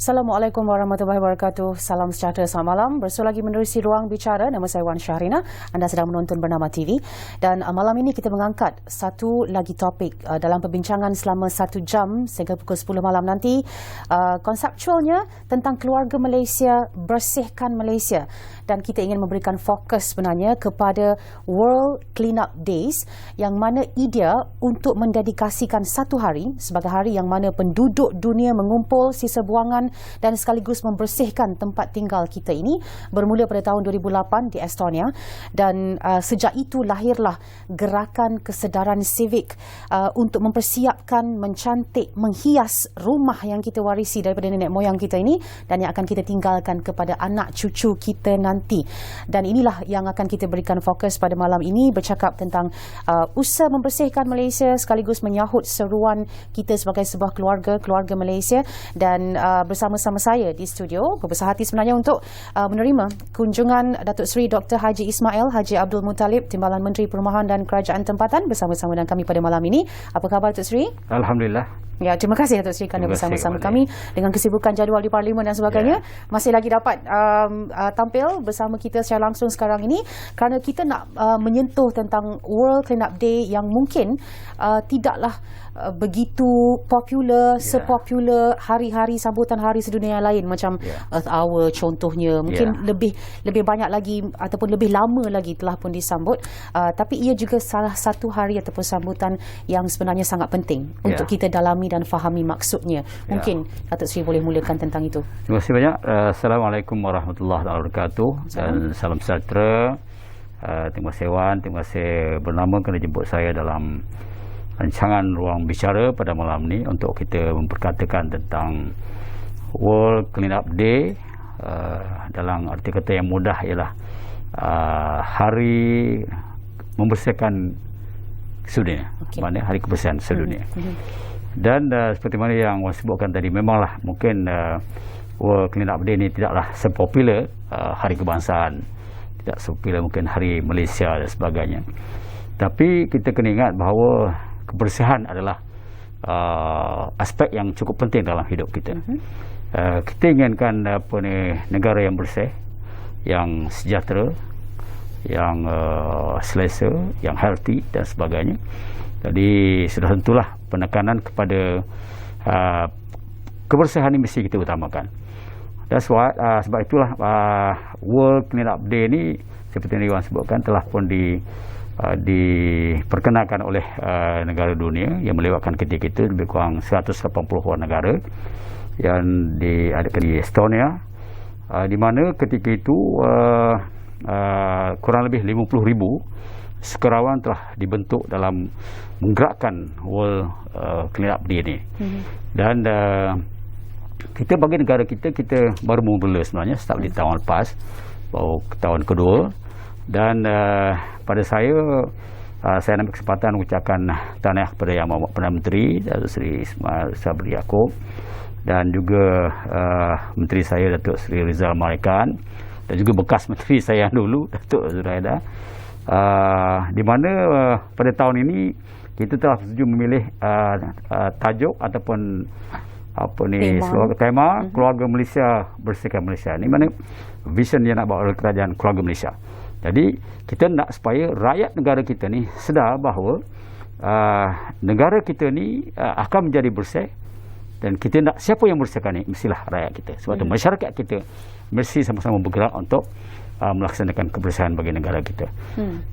Assalamualaikum warahmatullahi wabarakatuh. Salam sejahtera, selamat malam. Bersua lagi menerusi Ruang Bicara. Nama saya Wan Syahrina. Anda sedang menonton Bernama TV. Dan malam ini kita mengangkat satu lagi topik dalam perbincangan selama 1 jam sehingga pukul 10 malam nanti. Konseptualnya tentang keluarga Malaysia, bersihkan Malaysia. Dan kita ingin memberikan fokus sebenarnya kepada World Cleanup Days yang mana idea untuk mendedikasikan satu hari sebagai hari yang mana penduduk dunia mengumpul sisa buangan dan sekaligus membersihkan tempat tinggal kita ini bermula pada tahun 2008 di Estonia, dan sejak itu lahirlah gerakan kesedaran sivik untuk mempersiapkan, mencantik, menghias rumah yang kita warisi daripada nenek moyang kita ini dan yang akan kita tinggalkan kepada anak cucu kita nanti. Dan inilah yang akan kita berikan fokus pada malam ini, bercakap tentang usaha membersihkan Malaysia sekaligus menyahut seruan kita sebagai sebuah keluarga Malaysia. Dan bersama-sama saya di studio berbesar hati sebenarnya untuk menerima kunjungan Datuk Seri Dr. Haji Ismail Haji Abdul Muttalib, Timbalan Menteri Perumahan dan Kerajaan Tempatan, bersama-sama dengan kami pada malam ini. Apa khabar Datuk Seri? Alhamdulillah. Ya, terima kasih Datuk Seri kerana bersama-sama kami dengan kesibukan jadual di Parlimen dan sebagainya. Masih lagi dapat tampil bersama kita secara langsung sekarang ini kerana kita nak menyentuh tentang World Cleanup Day yang mungkin tidaklah begitu popular, sepopular hari-hari sambutan hari sedunia yang lain macam Earth Hour contohnya. Mungkin lebih banyak lagi ataupun lebih lama lagi telah pun disambut. Tapi ia juga salah satu hari ataupun sambutan yang sebenarnya sangat penting untuk kita dalami dan fahami maksudnya. Mungkin Datuk Seri boleh mulakan tentang itu. Terima kasih banyak. Assalamualaikum warahmatullahi wabarakatuh. Dan salam sejahtera. Terima kasih Wan, terima kasih Bernama kerana jemput saya dalam rancangan Ruang Bicara pada malam ni untuk kita memperkatakan tentang World Cleanup Day. Dalam arti kata yang mudah ialah hari membersihkan sedunia, maknanya hari kebersihan sedunia. Dan seperti mana yang Wan sebutkan tadi, memanglah mungkin World Cleanup Day ni tidaklah sepopular hari kebangsaan, tidak sepopular mungkin hari Malaysia dan sebagainya. Tapi kita kena ingat bahawa kebersihan adalah aspek yang cukup penting dalam hidup kita. Kita inginkan negara yang bersih, yang sejahtera, yang selesa, yang healthy dan sebagainya. Jadi sudah tentulah penekanan kepada kebersihan ini mesti kita utamakan. Dan sebab itulah World Cleanup Day ni seperti yang Iwan sebutkan telah pun diperkenalkan oleh negara dunia yang melewatkan kita lebih kurang 180 negara yang ada di Estonia, di mana ketika itu kurang lebih 50,000 sukarelawan telah dibentuk dalam menggerakkan World Cleanup Day ni. Dan kita bagi negara kita baru mula sebenarnya start di tahun lepas, baru tahun kedua. Dan pada saya ambil kesempatan mengucapkan tahniah kepada Yang Amat Perdana Menteri Datuk Seri Ismail Sabri Yaakob dan juga Menteri saya Datuk Seri Rizal Maikan dan juga bekas Menteri saya dulu Datuk Zuraida, di mana pada tahun ini kita telah setuju memilih tajuk ataupun tema Keluarga Malaysia, Bersihkan Malaysia. Ini mana vision yang nak bawa oleh kerajaan Keluarga Malaysia. Jadi kita nak supaya rakyat negara kita ni sedar bahawa negara kita ni akan menjadi bersih, dan kita nak siapa yang bersihkan ni mestilah rakyat kita. Sebab tu masyarakat kita mesti sama-sama bergerak untuk melaksanakan kebersihan bagi negara kita.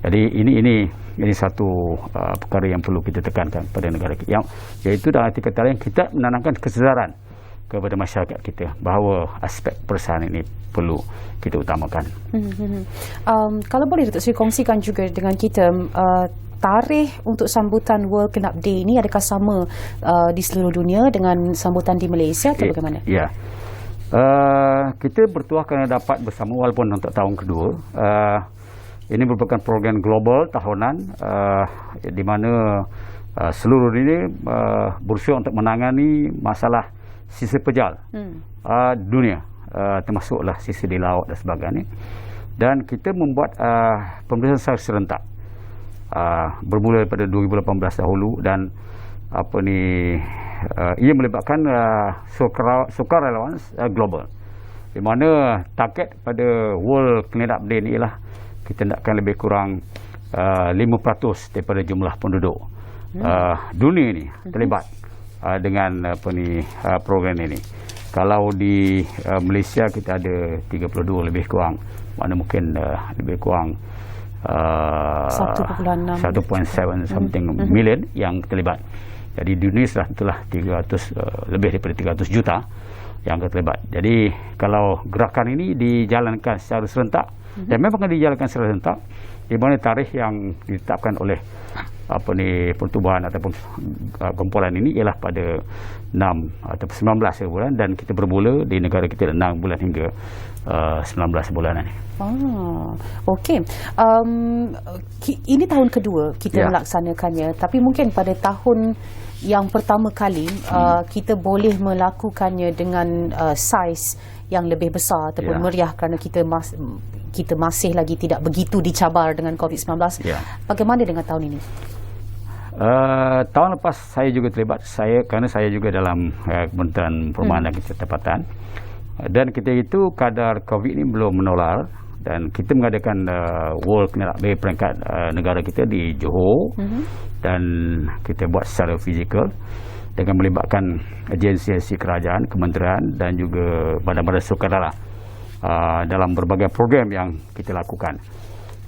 Jadi ini satu perkara yang perlu kita tekankan pada negara kita, iaitu dalam arti kata lain kita menanamkan kesedaran kepada masyarakat kita bahawa aspek kebersihan ini perlu kita utamakan. Kalau boleh Datuk Seri kongsikan juga dengan kita tarikh untuk sambutan World Cleanup Day ini adakah sama di seluruh dunia dengan sambutan di Malaysia atau bagaimana? Ya. Kita bertuah kerana dapat bersama walaupun untuk tahun kedua. Ini merupakan program global tahunan di mana seluruh dunia berusaha untuk menangani masalah sisa pejal dunia, termasuklah sisa di laut dan sebagainya. Dan kita membuat pemeriksaan secara serentak bermula pada 2018 dahulu, dan ia melibatkan sukarelawan global, di mana target pada World Clean Up Day ni ialah kita nakkan lebih kurang 5% daripada jumlah penduduk dunia ni terlibat dengan program ini. Kalau di Malaysia kita ada 32 lebih kurang, mana mungkin lebih kurang 1.7 something million yang terlibat. Jadi dunia itulah 300 lebih daripada 300 juta yang terlibat. Jadi kalau gerakan ini dijalankan secara serentak, dan memang akan dijalankan secara serentak, di mana tarikh yang ditetapkan oleh pertubuhan ataupun kumpulan ini ialah pada 6 atau 19 bulan, dan kita bermula di negara kita 6 bulan hingga 19 bulanan. Okey. Ini tahun kedua kita melaksanakannya, tapi mungkin pada tahun yang pertama kali kita boleh melakukannya dengan saiz yang lebih besar ataupun meriah, kerana kita masih lagi tidak begitu dicabar dengan COVID-19. Bagaimana dengan tahun ini? Tahun lepas saya juga terlibat, kerana saya juga dalam Kementerian Perumahan dan Ketempatan, dan ketika itu kadar COVID ini belum menular, dan kita mengadakan World Clean Up Day peringkat negara kita di Johor, dan kita buat secara fizikal dengan melibatkan agensi kerajaan, kementerian dan juga badan-badan sukarela dalam berbagai program yang kita lakukan.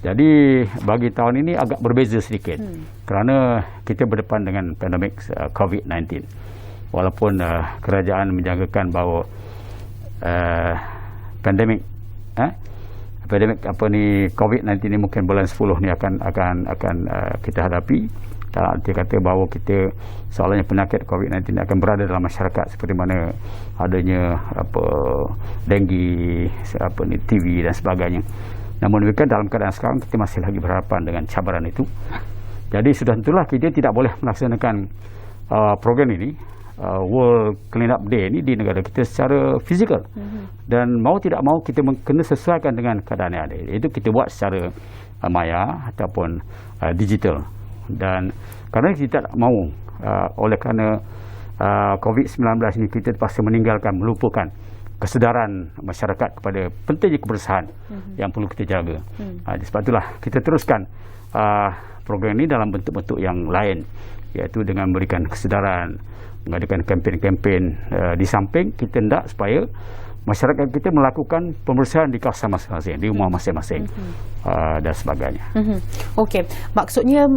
Jadi bagi tahun ini agak berbeza sedikit, kerana kita berdepan dengan pandemik COVID-19. Walaupun kerajaan menjangkakan bahawa pandemik COVID-19 ini mungkin bulan 10 ni akan kita hadapi. Dia kata bahawa kita soalnya penyakit COVID-19 akan berada dalam masyarakat, seperti mana adanya denggi, TV dan sebagainya. Namun demikian, dalam keadaan sekarang kita masih lagi berhadapan dengan cabaran itu. Jadi sudah tentulah kita tidak boleh melaksanakan program ini, World Clean Up Day ini di negara kita secara fizikal. Dan mau tidak mau kita kena sesuaikan dengan keadaan yang ada. Itu kita buat secara maya ataupun digital. Dan kerana kita tak mahu oleh kerana COVID-19 ini kita terpaksa meninggalkan, melupakan kesedaran masyarakat kepada pentingnya kebersihan yang perlu kita jaga. Sebab itulah kita teruskan program ini dalam bentuk-bentuk yang lain, iaitu dengan memberikan kesedaran, mengadakan kempen-kempen di samping kita hendak supaya masyarakat kita melakukan pembersihan di kawasan masing-masing, di rumah masing-masing dan sebagainya. Okey, maksudnya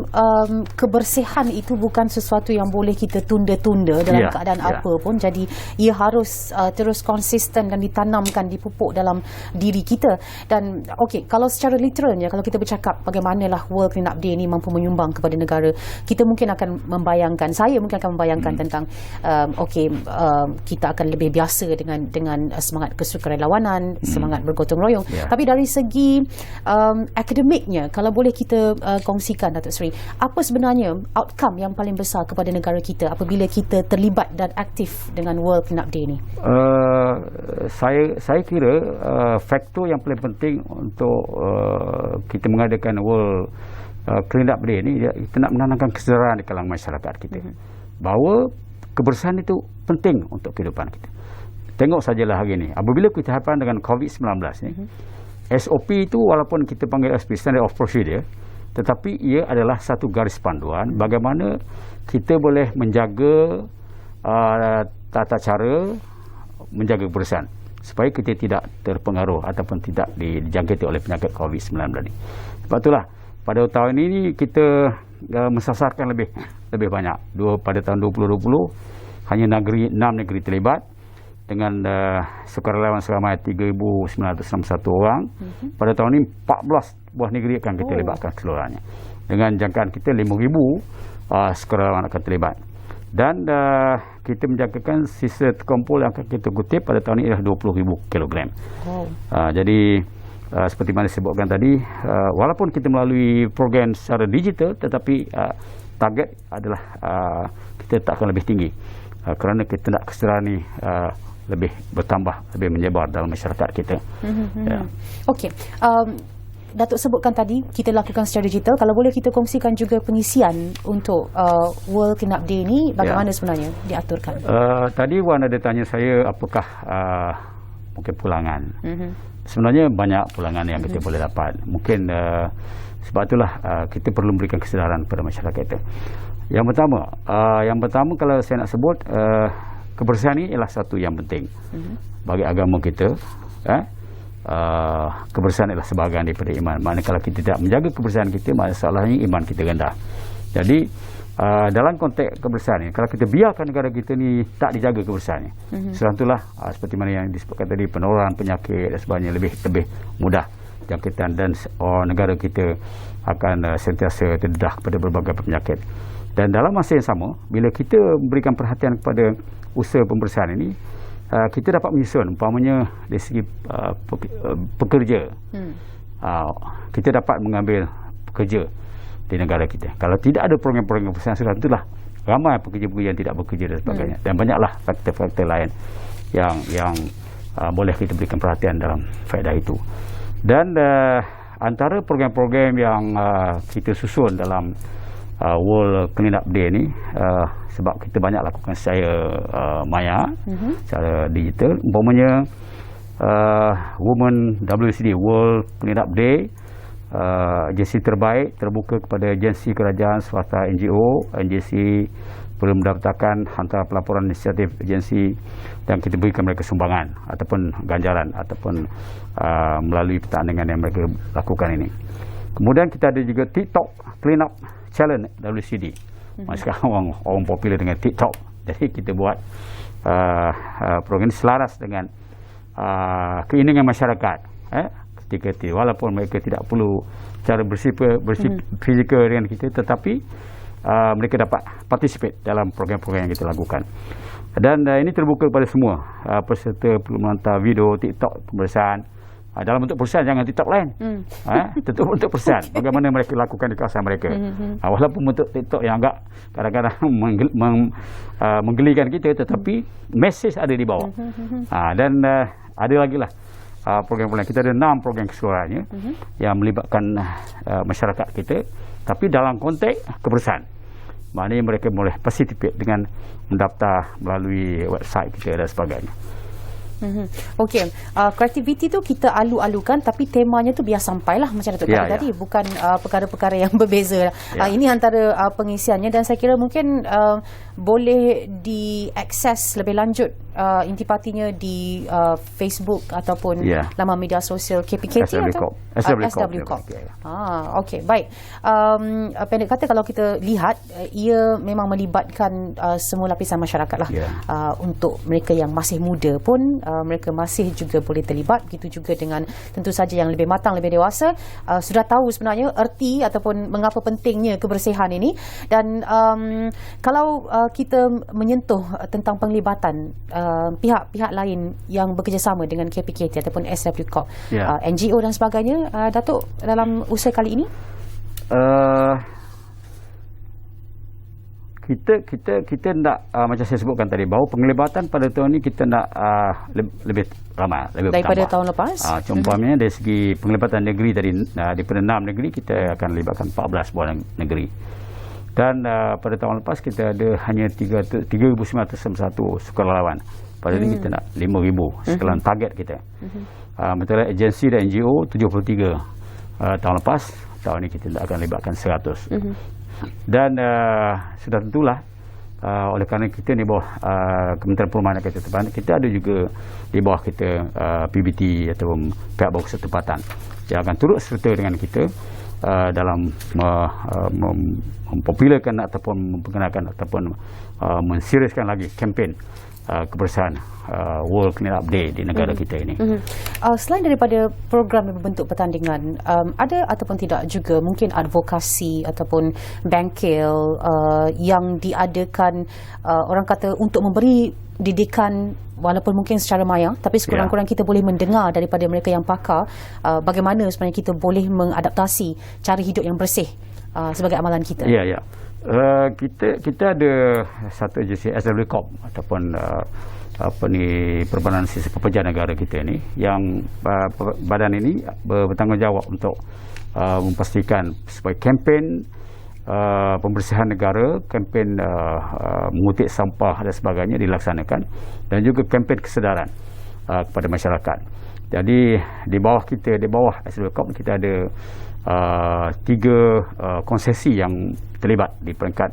kebersihan itu bukan sesuatu yang boleh kita tunda-tunda dalam keadaan apa pun. Jadi ia harus terus konsisten dan ditanamkan, dipupuk dalam diri kita. Dan okey, kalau secara literalnya, kalau kita bercakap bagaimanalah World Clean Up Day ini mampu menyumbang kepada negara, kita mungkin akan membayangkan, saya mungkin akan membayangkan tentang kita akan lebih biasa dengan semangat kesukarelawanan, semangat bergotong royong. Tapi dari segi akademiknya, kalau boleh kita kongsikan, Datuk Seri, apa sebenarnya outcome yang paling besar kepada negara kita apabila kita terlibat dan aktif dengan World Clean Up Day ini? Saya kira faktor yang paling penting untuk kita mengadakan World Clean Up Day ini, kita nak menanamkan kesedaran di kalangan masyarakat kita bahawa kebersihan itu penting untuk kehidupan kita. Tengok sajalah hari ini, apabila kita hadapkan dengan COVID-19 ni, SOP itu walaupun kita panggil SOP, Standard of Procedure, tetapi ia adalah satu garis panduan bagaimana kita boleh menjaga tata cara menjaga kebersihan supaya kita tidak terpengaruh ataupun tidak dijangkiti oleh penyakit COVID-19 ini. Sebab itulah pada tahun ini kita mensasarkan lebih banyak. Pada tahun 2020 hanya 6 negeri terlibat dengan sukarelawan seramai 3,961 orang. Pada tahun ini 14 buah negeri akan kita libatkan keseluruhannya. Dengan jangkaan kita 5,000 sukarelawan akan terlibat. Dan kita menjangkakan sisa terkumpul yang akan kita kutip pada tahun ini adalah 20,000 kilogram. Jadi seperti mana saya sebutkan tadi, walaupun kita melalui program secara digital, tetapi target adalah kita tak akan lebih tinggi, kerana kita nak kesedaran ni lebih bertambah, lebih menyebar dalam masyarakat kita. Okey. Datuk sebutkan tadi kita lakukan secara digital. Kalau boleh kita kongsikan juga pengisian untuk World Clean Up Day ni bagaimana sebenarnya diaturkan? Tadi Wan ada tanya saya apakah mungkin pulangan. Sebenarnya banyak pulangan yang kita boleh dapat. Mungkin sebab itulah kita perlu memberikan kesedaran kepada masyarakat kita. Yang pertama kalau saya nak sebut, kebersihan ini ialah satu yang penting bagi agama kita. Kebersihan adalah sebahagian daripada iman. Maknanya kalau kita tidak menjaga kebersihan kita, masalahnya iman kita rendah. Jadi dalam konteks kebersihan ini, kalau kita biarkan negara kita ni tak dijaga kebersihannya, sebab itulah seperti mana yang disebutkan tadi, penularan penyakit dan sebagainya lebih mudah jangkitan, dan negara kita akan sentiasa terdedah kepada berbagai penyakit. Dan dalam masa yang sama, bila kita memberikan perhatian kepada usaha pembersihan ini, kita dapat menyusun, umpamanya dari segi pekerja, kita dapat mengambil pekerja di negara kita. Kalau tidak ada program-program pembersihan, sudah itulah ramai pekerja-pekerja yang tidak bekerja dan sebagainya. Dan banyaklah faktor-faktor lain yang boleh kita berikan perhatian dalam faedah itu. Dan antara program-program yang kita susun dalam World Clean Up Day ni, sebab kita banyak lakukan secara maya, secara digital, umpamanya Women WCD World Clean Up Day, agensi terbaik terbuka kepada agensi kerajaan, swasta, NGO. agensi perlu mendaftarkan hantar pelaporan inisiatif agensi dan kita berikan mereka sumbangan ataupun ganjaran ataupun melalui pertandingan yang mereka lakukan ini. Kemudian kita ada juga TikTok Clean Up Challenge WCD. Sekarang orang popular dengan TikTok. Jadi kita buat program ini selaras dengan keinginan masyarakat. Ketika walaupun mereka tidak perlu cara bersih fizikal dengan kita, tetapi mereka dapat participate dalam program-program yang kita lakukan. Dan ini terbuka kepada semua peserta perlu menonton video TikTok pembersihan. Dalam bentuk persian, jangan TikTok lain. Tentu bentuk persian. Bagaimana mereka lakukan di kawasan mereka. Walaupun bentuk TikTok yang agak kadang-kadang menggelikan kita, tetapi mesej ada di bawah. Dan ada lagi lah program-program. Kita ada 6 program keseluruhannya yang melibatkan masyarakat kita, tapi dalam konteks kebersihan. Maknanya mereka boleh participate dengan mendaftar melalui website kita dan sebagainya. Okey, kreativiti tu kita alu-alukan, tapi temanya tu biar sampailah macam Datuk kata tadi, bukan perkara-perkara yang berbeza. Ini antara pengisiannya, dan saya kira mungkin boleh diakses lebih lanjut intipatinya di Facebook ataupun laman media sosial KPKT atau SW Corp. Okey, baik. Pendek kata, kalau kita lihat, ia memang melibatkan semua lapisan masyarakat lah. Untuk mereka yang masih muda pun mereka masih juga boleh terlibat, begitu juga dengan tentu saja yang lebih matang, lebih dewasa, sudah tahu sebenarnya erti ataupun mengapa pentingnya kebersihan ini. Dan kalau kita menyentuh tentang penglibatan pihak-pihak lain yang bekerjasama dengan KPKT ataupun SW Corp, NGO dan sebagainya, Datuk, dalam usaha kali ini? Kita nak macam saya sebutkan tadi, bahawa penglibatan pada tahun ini kita nak lebih ramai, lebih daripada bertambah. Tahun lepas. Contohnya dari segi penglibatan negeri tadi, daripada 6 negeri kita akan libatkan 14 buah negeri. Dan pada tahun lepas kita ada hanya 3,991 sukarelawan. Pada ini kita nak 5,000 sekalian target kita. Sementara agensi dan NGO 73 tahun lepas. Tahun ini kita akan libatkan 100. Dan sudah tentulah oleh kerana kita di bawah Kementerian Perumahan dan Kereta Tempatan, kita ada juga di bawah kita PBT atau pihak bawah ketempatan yang akan turut serta dengan kita dalam mempopularkan ataupun memperkenalkan ataupun menseriuskan lagi kempen kebersihan World Clean Up Day di negara kita ini. Selain daripada program yang berbentuk pertandingan, ada ataupun tidak juga mungkin advokasi ataupun bengkel yang diadakan, orang kata, untuk memberi didikan walaupun mungkin secara maya, tapi sekurang-kurang kita boleh mendengar daripada mereka yang pakar bagaimana sebenarnya kita boleh mengadaptasi cara hidup yang bersih sebagai amalan kita. Kita ada satu agensi SW Corp ataupun Perbanan Sisi Pekerjaan Negara kita ni, yang badan ini bertanggungjawab untuk memastikan supaya kempen pembersihan negara, kempen mengutip sampah dan sebagainya dilaksanakan, dan juga kempen kesedaran kepada masyarakat. Jadi di bawah SW Corp kita ada 3 konsesi yang terlibat di peringkat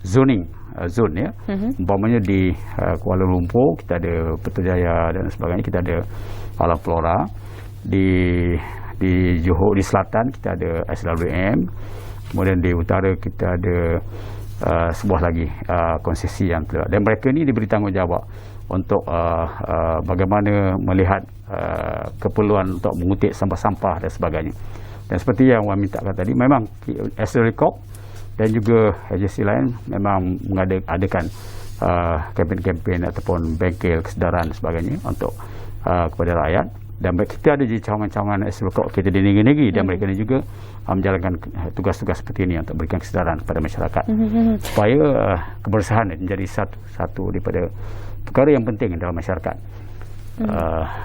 zone ya. Umpamanya di Kuala Lumpur kita ada Putrajaya dan sebagainya, kita ada Alam Flora. Di Johor, di selatan kita ada SWM. Kemudian di utara kita ada sebuah lagi konsesi yang terlibat. Dan mereka ni diberi tanggungjawab untuk bagaimana melihat keperluan untuk mengutip sampah-sampah dan sebagainya. Dan seperti yang Wan minta tadi, memang SW Corp dan juga agensi lain memang mengadakan kempen-kempen ataupun bengkel kesedaran dan sebagainya untuk kepada rakyat. Dan kita ada di cawangan-cawangan SW Corp kita di negeri-negeri, dan mereka ni juga menjalankan tugas-tugas seperti ini untuk berikan kesedaran kepada masyarakat supaya kebersihan menjadi satu daripada perkara yang penting dalam masyarakat.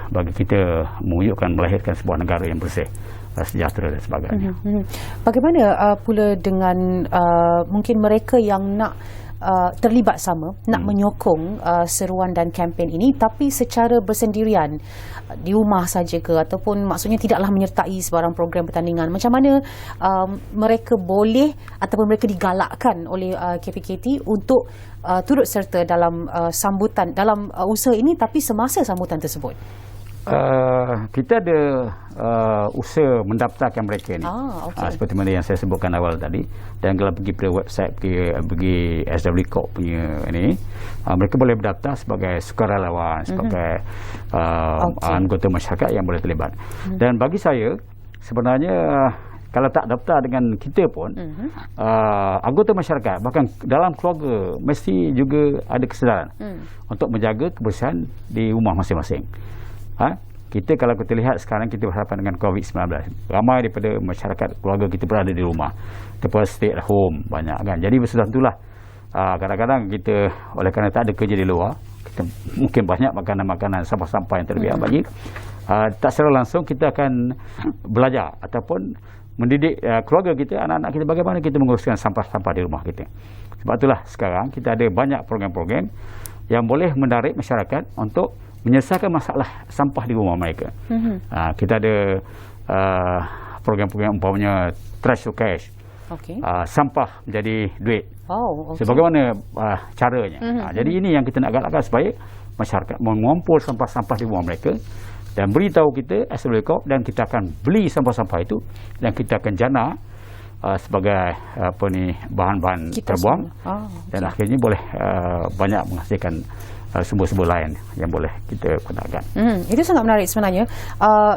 Bagi kita melahirkan sebuah negara yang bersih, sejahtera dan sebagainya. Bagaimana pula dengan mungkin mereka yang nak terlibat sama, nak menyokong seruan dan kempen ini, tapi secara bersendirian di rumah saja ke, ataupun maksudnya tidaklah menyertai sebarang program pertandingan? Macam mana mereka boleh ataupun mereka digalakkan oleh KPKT untuk turut serta dalam sambutan, dalam usaha ini, tapi semasa sambutan tersebut? Kita ada usaha mendaftarkan mereka ni, seperti mana yang saya sebutkan awal tadi. Dan kalau pergi pada website, pergi SW Corp punya ni, mereka boleh berdaftar sebagai sukarelawan, sebagai anggota masyarakat yang boleh terlibat. Dan bagi saya sebenarnya, kalau tak daftar dengan kita pun, anggota masyarakat bahkan dalam keluarga mesti juga ada kesedaran untuk menjaga kebersihan di rumah masing-masing. Kita kalau kita lihat sekarang, kita berhadapan dengan COVID-19, ramai daripada masyarakat keluarga kita berada di rumah, ataupun stay at home banyak kan. Jadi sudah itulah, kadang-kadang kita oleh kerana tak ada kerja di luar, kita mungkin banyak makanan-makanan sampah-sampah yang terbiak bagi, tak secara langsung kita akan belajar ataupun mendidik keluarga kita, anak-anak kita, bagaimana kita menguruskan sampah-sampah di rumah kita. Sebab itulah sekarang kita ada banyak program-program yang boleh menarik masyarakat untuk menyelesaikan masalah sampah di rumah mereka. Kita ada program-program umpamanya trash to cash, sampah menjadi duit. Sebagaimana caranya. Jadi ini yang kita nak galakkan, supaya masyarakat mengumpul sampah-sampah di rumah mereka dan beritahu kita SW Corp, dan kita akan beli sampah-sampah itu dan kita akan jana sebagai bahan-bahan terbuang, dan akhirnya boleh banyak menghasilkan sumber-sumber lain yang boleh kita gunakan. Itu sangat menarik sebenarnya.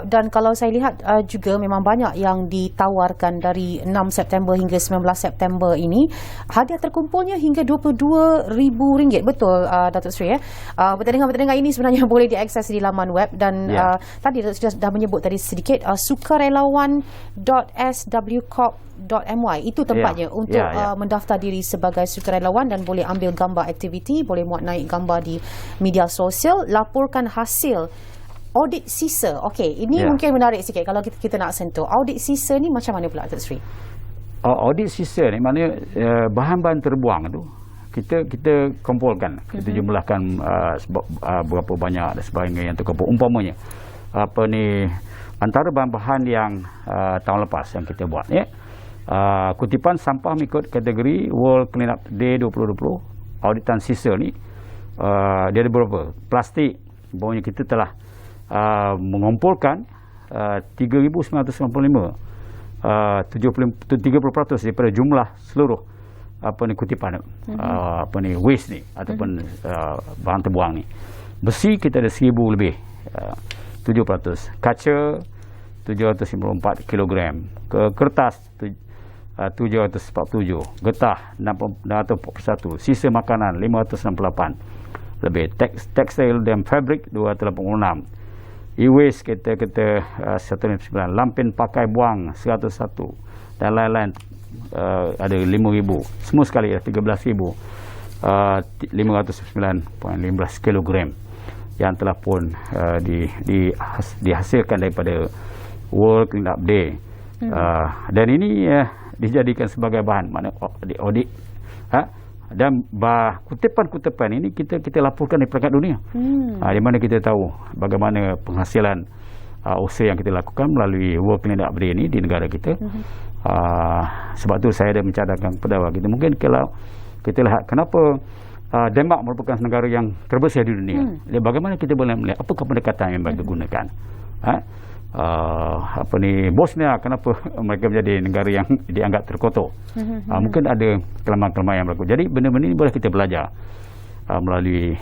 Dan kalau saya lihat juga memang banyak yang ditawarkan dari 6 September hingga 19 September ini. Hadiah terkumpulnya hingga RM22,000. Betul, Datuk Sri. Pertandingan-pertandingan ini sebenarnya boleh diakses di laman web, dan tadi Datuk Sri dah menyebut tadi sedikit, sukarelawan.swcorp.my itu tempatnya untuk mendaftar diri sebagai sukarelawan, dan boleh ambil gambar aktiviti, boleh muat naik gambar di media sosial, laporkan hasil audit sisa. Ini mungkin menarik sikit kalau kita nak sentuh. Audit sisa ni macam mana pula, Datuk Sri? Audit sisa ni maknanya bahan-bahan terbuang tu kita kumpulkan, kita jumlahkan berapa banyak dan sebagainya yang terkumpul. Umpamanya antara bahan-bahan yang tahun lepas yang kita buat, kutipan sampah mengikut kategori World Cleanup Day 2020, auditan sisa ni dia ada beberapa. Plastik, umpamanya kita telah mengumpulkan 3,995, 30% daripada jumlah seluruh kutipan waste ni ataupun bahan terbuang ni. Besi kita ada 1,000 lebih, 7%. Kaca 754 kg. Kertas 747, getah 641, sisa makanan 568 lebih, tekstil dan fabrik 286, e-waste kita 109, lampin pakai buang 101, dan lain-lain ada 5,000, semua sekali 13,509.15 kilogram yang telah pun dihasilkan daripada World Cleanup Day. Dan ini dijadikan sebagai bahan di audit. Dan kutipan-kutipan ini kita laporkan di peringkat dunia. Di mana kita tahu bagaimana penghasilan usaha yang kita lakukan melalui World Cleanup Day ini di negara kita. Sebab tu saya ada mencadangkan kepada kita, mungkin kalau kita lihat kenapa Denmark merupakan negara yang terbesar di dunia. Bagaimana kita boleh melihat apakah pendekatan yang mereka gunakan? Bosnia, kenapa mereka menjadi negara yang dianggap terkotor? Mungkin ada kelemahan-kelemahan yang berlaku. Jadi benda-benda ini boleh kita belajar melalui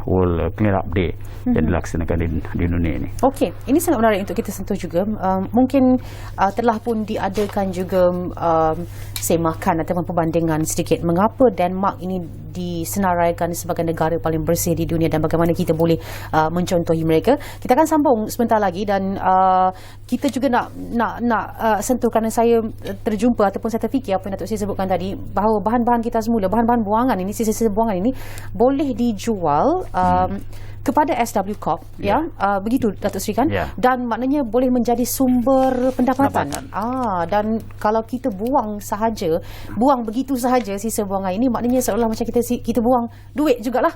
World Cleanup Day yang dilaksanakan di dunia ini. Okey, ini sangat menarik untuk kita sentuh juga. Mungkin telah pun diadakan juga semakan ataupun perbandingan sedikit mengapa Denmark ini disenaraikan sebagai negara paling bersih di dunia dan bagaimana kita boleh mencontohi mereka. Kita akan sambung sebentar lagi dan kita juga nak sentuh kerana saya terjumpa ataupun saya terfikir apa yang Datuk Seri sebutkan tadi, bahawa bahan-bahan kita semula, bahan-bahan buangan ini, sisa-sisa buangan ini boleh dijual kepada SW Corp, begitu Datuk Seri kan? Dan maknanya boleh menjadi sumber pendapatan. Dan kalau kita buang begitu sahaja sisa buangan ini, maknanya seolah macam kita buang duit jugalah.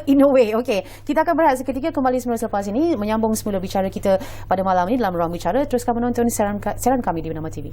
In a way. Okey, kita akan berehat seketika, kembali semula selepas ini menyambung semula bicara kita pada malam ini dalam Ruang Bicara. Teruskan menonton siaran kami di Bernama TV.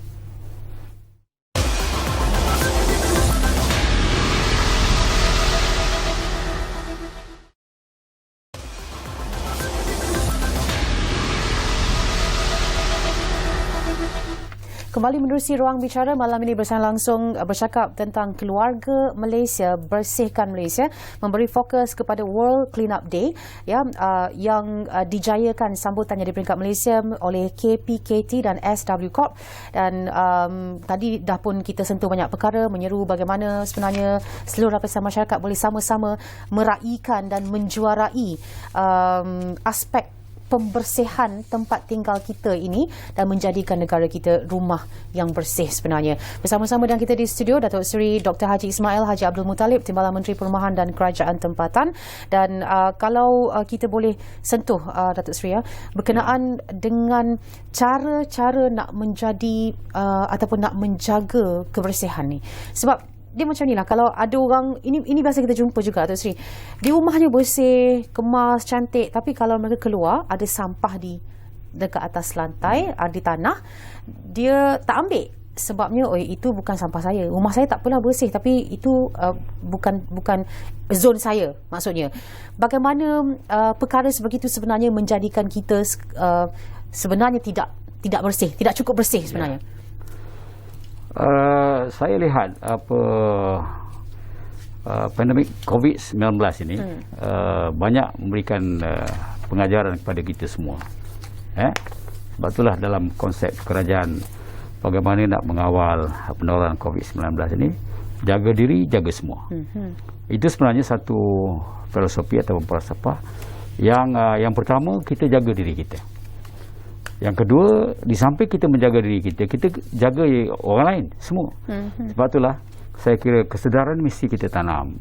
Kembali menerusi Ruang Bicara malam ini bersama langsung bercakap tentang keluarga Malaysia, bersihkan Malaysia, memberi fokus kepada World Cleanup Day yang dijayakan sambutannya di peringkat Malaysia oleh KPKT dan SW Corp. Dan tadi dah pun kita sentuh banyak perkara, menyeru bagaimana sebenarnya seluruh lapisan masyarakat boleh sama-sama meraihkan dan menjuarai aspek pembersihan tempat tinggal kita ini dan menjadikan negara kita rumah yang bersih sebenarnya. Bersama-sama dengan kita di studio Datuk Seri Dr. Haji Ismail Haji Abdul Muttalib, Timbalan Menteri Perumahan dan Kerajaan Tempatan. Dan kalau kita boleh sentuh Datuk Seri berkenaan dengan cara-cara nak menjadi ataupun nak menjaga kebersihan ni. Sebab dia macam ni lah, kalau ada orang, ini biasa kita jumpa juga Datuk Seri, di rumahnya bersih, kemas, cantik, tapi kalau mereka keluar ada sampah dekat atas lantai, di tanah, dia tak ambil. Sebabnya itu bukan sampah saya, rumah saya tak pernah bersih, tapi itu bukan zon saya. Maksudnya bagaimana perkara sebegitu sebenarnya menjadikan kita sebenarnya tidak bersih, tidak cukup bersih sebenarnya. Saya lihat pandemik COVID-19 ini banyak memberikan pengajaran kepada kita semua. Sebab itulah dalam konsep kerajaan bagaimana nak mengawal penularan COVID-19 ini, jaga diri, jaga semua. Itu sebenarnya satu filosofi atau falsafah yang pertama, kita jaga diri kita. Yang kedua, di samping kita menjaga diri kita, kita jaga orang lain semua. Sebab itulah saya kira kesedaran mesti kita tanam.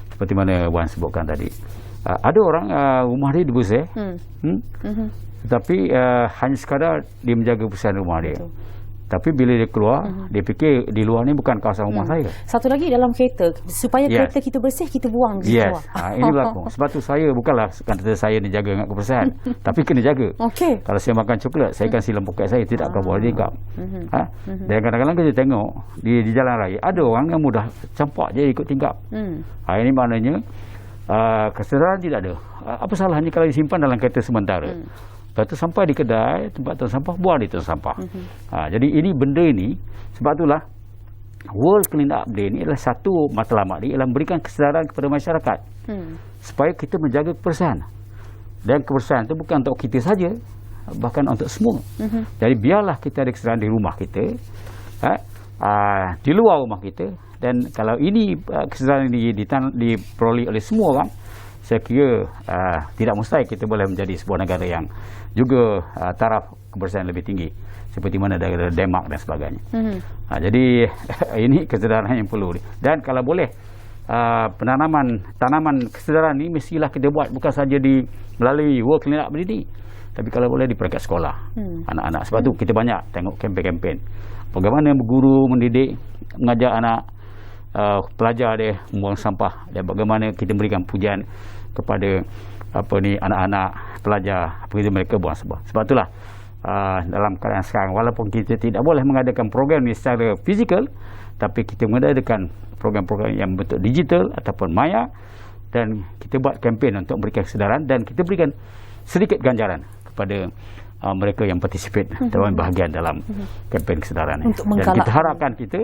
Seperti mana Wan sebutkan tadi. Ada orang rumah dia bersih, tetapi hanya sekadar dia menjaga kebersihan rumah dia. Tapi bila dia keluar, dia fikir di luar ni bukan kawasan rumah saya. Satu lagi dalam kereta, supaya kereta kita bersih, kita buang di luar. Ini berlaku. Sebab tu saya bukanlah kata saya ni jaga dengan kebersihan, tapi kena jaga. Kalau saya makan coklat, saya akan silam poket saya, tidak akan buang tingkap. Dan kadang-kadang kita tengok di jalan raya, ada orang yang mudah campak je ikut tingkap. Ini maknanya kesedaran tidak ada. Apa salahnya kalau disimpan dalam kereta sementara? Lepas tu sampai di kedai, tempat tong sampah, buang di tong sampah. Jadi ini benda ini, sebab itulah World Cleanup Day ini adalah satu matlamat dia, ialah memberikan kesedaran kepada masyarakat supaya kita menjaga kebersihan. Dan kebersihan itu bukan untuk kita saja, bahkan untuk semua. Jadi biarlah kita ada kesedaran di rumah kita, di luar rumah kita. Dan kalau ini kesedaran ini diperoleh oleh semua orang, saya kira tidak mustahil kita boleh menjadi sebuah negara yang juga taraf kebersihan lebih tinggi seperti mana negara Denmark dan sebagainya. Jadi ini kesedaran yang perlu. Dan kalau boleh tanaman kesedaran ini mestilah kita buat bukan saja melalui World Clean Up Day, tapi kalau boleh di peringkat sekolah, anak-anak. Sebab tu kita banyak tengok kempen-kempen bagaimana guru mendidik, mengajar anak pelajar dia membuang sampah, dan bagaimana kita berikan pujian kepada anak-anak pelajar apabila mereka buang sampah. Sebab itulah dalam keadaan sekarang, walaupun kita tidak boleh mengadakan program ini secara fizikal, tapi kita mengadakan program-program yang bentuk digital ataupun maya, dan kita buat kempen untuk memberikan kesedaran, dan kita berikan sedikit ganjaran kepada mereka yang participate dalam bahagian dalam kempen kesedaran ini. Dan kita harapkan kita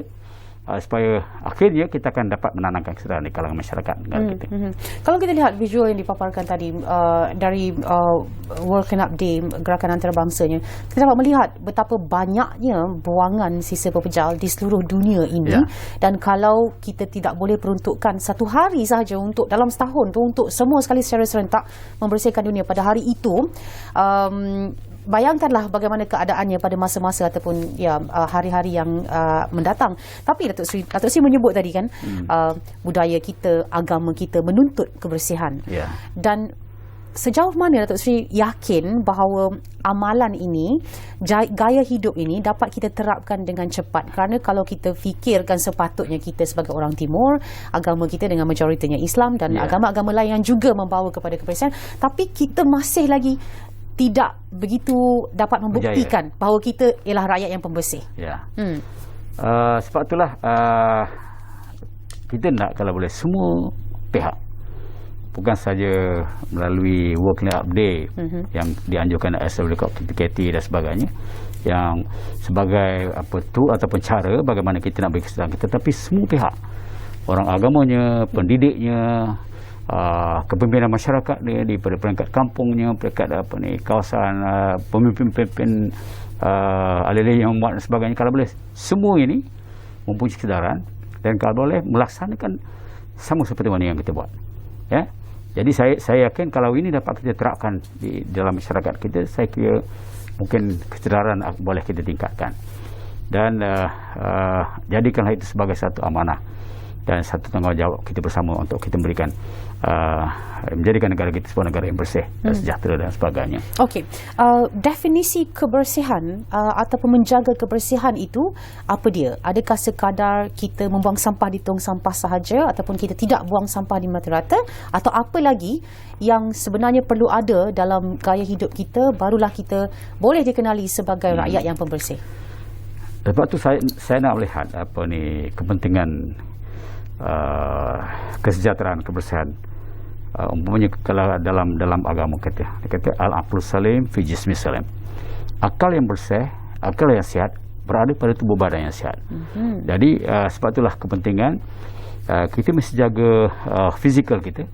supaya akhirnya kita akan dapat menanamkan kesedaran di kalangan masyarakat negara kita. Kalau kita lihat visual yang dipaparkan tadi dari World Clean Up Day, gerakan antarbangsanya, kita dapat melihat betapa banyaknya buangan sisa pepejal di seluruh dunia ini. Dan kalau kita tidak boleh peruntukkan satu hari sahaja untuk dalam setahun tu untuk semua sekali secara serentak membersihkan dunia pada hari itu, bayangkanlah bagaimana keadaannya pada masa-masa ataupun hari-hari yang mendatang. Tapi Datuk Sri menyebut tadi kan, budaya kita, agama kita menuntut kebersihan. Dan sejauh mana Datuk Sri yakin bahawa amalan ini, gaya hidup ini dapat kita terapkan dengan cepat? Kerana kalau kita fikirkan sepatutnya kita sebagai orang Timur, agama kita dengan majoritinya Islam dan agama-agama lain yang juga membawa kepada kebersihan, tapi kita masih lagi tidak begitu dapat membuktikan bahawa kita ialah rakyat yang pembersih. Sebab itulah kita nak, kalau boleh, semua pihak, bukan saja melalui World Clean Up Day yang dianjurkan SWKT dan sebagainya, yang sebagai ataupun cara bagaimana kita nak beri kesedaran kita, tapi semua pihak, orang agamanya, pendidiknya, kepimpinan masyarakat dia di peringkat kampungnya, peringkat kawasan, pemimpin-pemimpin alih-alih yang membuat dan sebagainya, kalau boleh semua ini mempunyai kesedaran dan kalau boleh melaksanakan sama seperti mana yang kita buat. Jadi saya yakin kalau ini dapat kita terapkan di dalam masyarakat kita, saya kira mungkin kesedaran boleh kita tingkatkan, dan jadikanlah itu sebagai satu amanah dan satu tanggungjawab kita bersama untuk kita memberikan menjadikan negara kita sebuah negara yang bersih dan sejahtera dan sebagainya. Okey, definisi kebersihan ataupun menjaga kebersihan itu apa dia? Adakah sekadar kita membuang sampah di tong sampah sahaja, ataupun kita tidak buang sampah di mata-rata, atau apa lagi yang sebenarnya perlu ada dalam gaya hidup kita barulah kita boleh dikenali sebagai rakyat yang pembersih? Sebab tu saya nak melihat kepentingan kesejahteraan, kebersihan. Umpamanya kalau dalam agama kita kata al-aqlu salim fi jismi salim, akal yang bersih, akal yang sihat berada pada tubuh badan yang sihat. Jadi sebab itulah kepentingan kita mesti jaga fizikal kita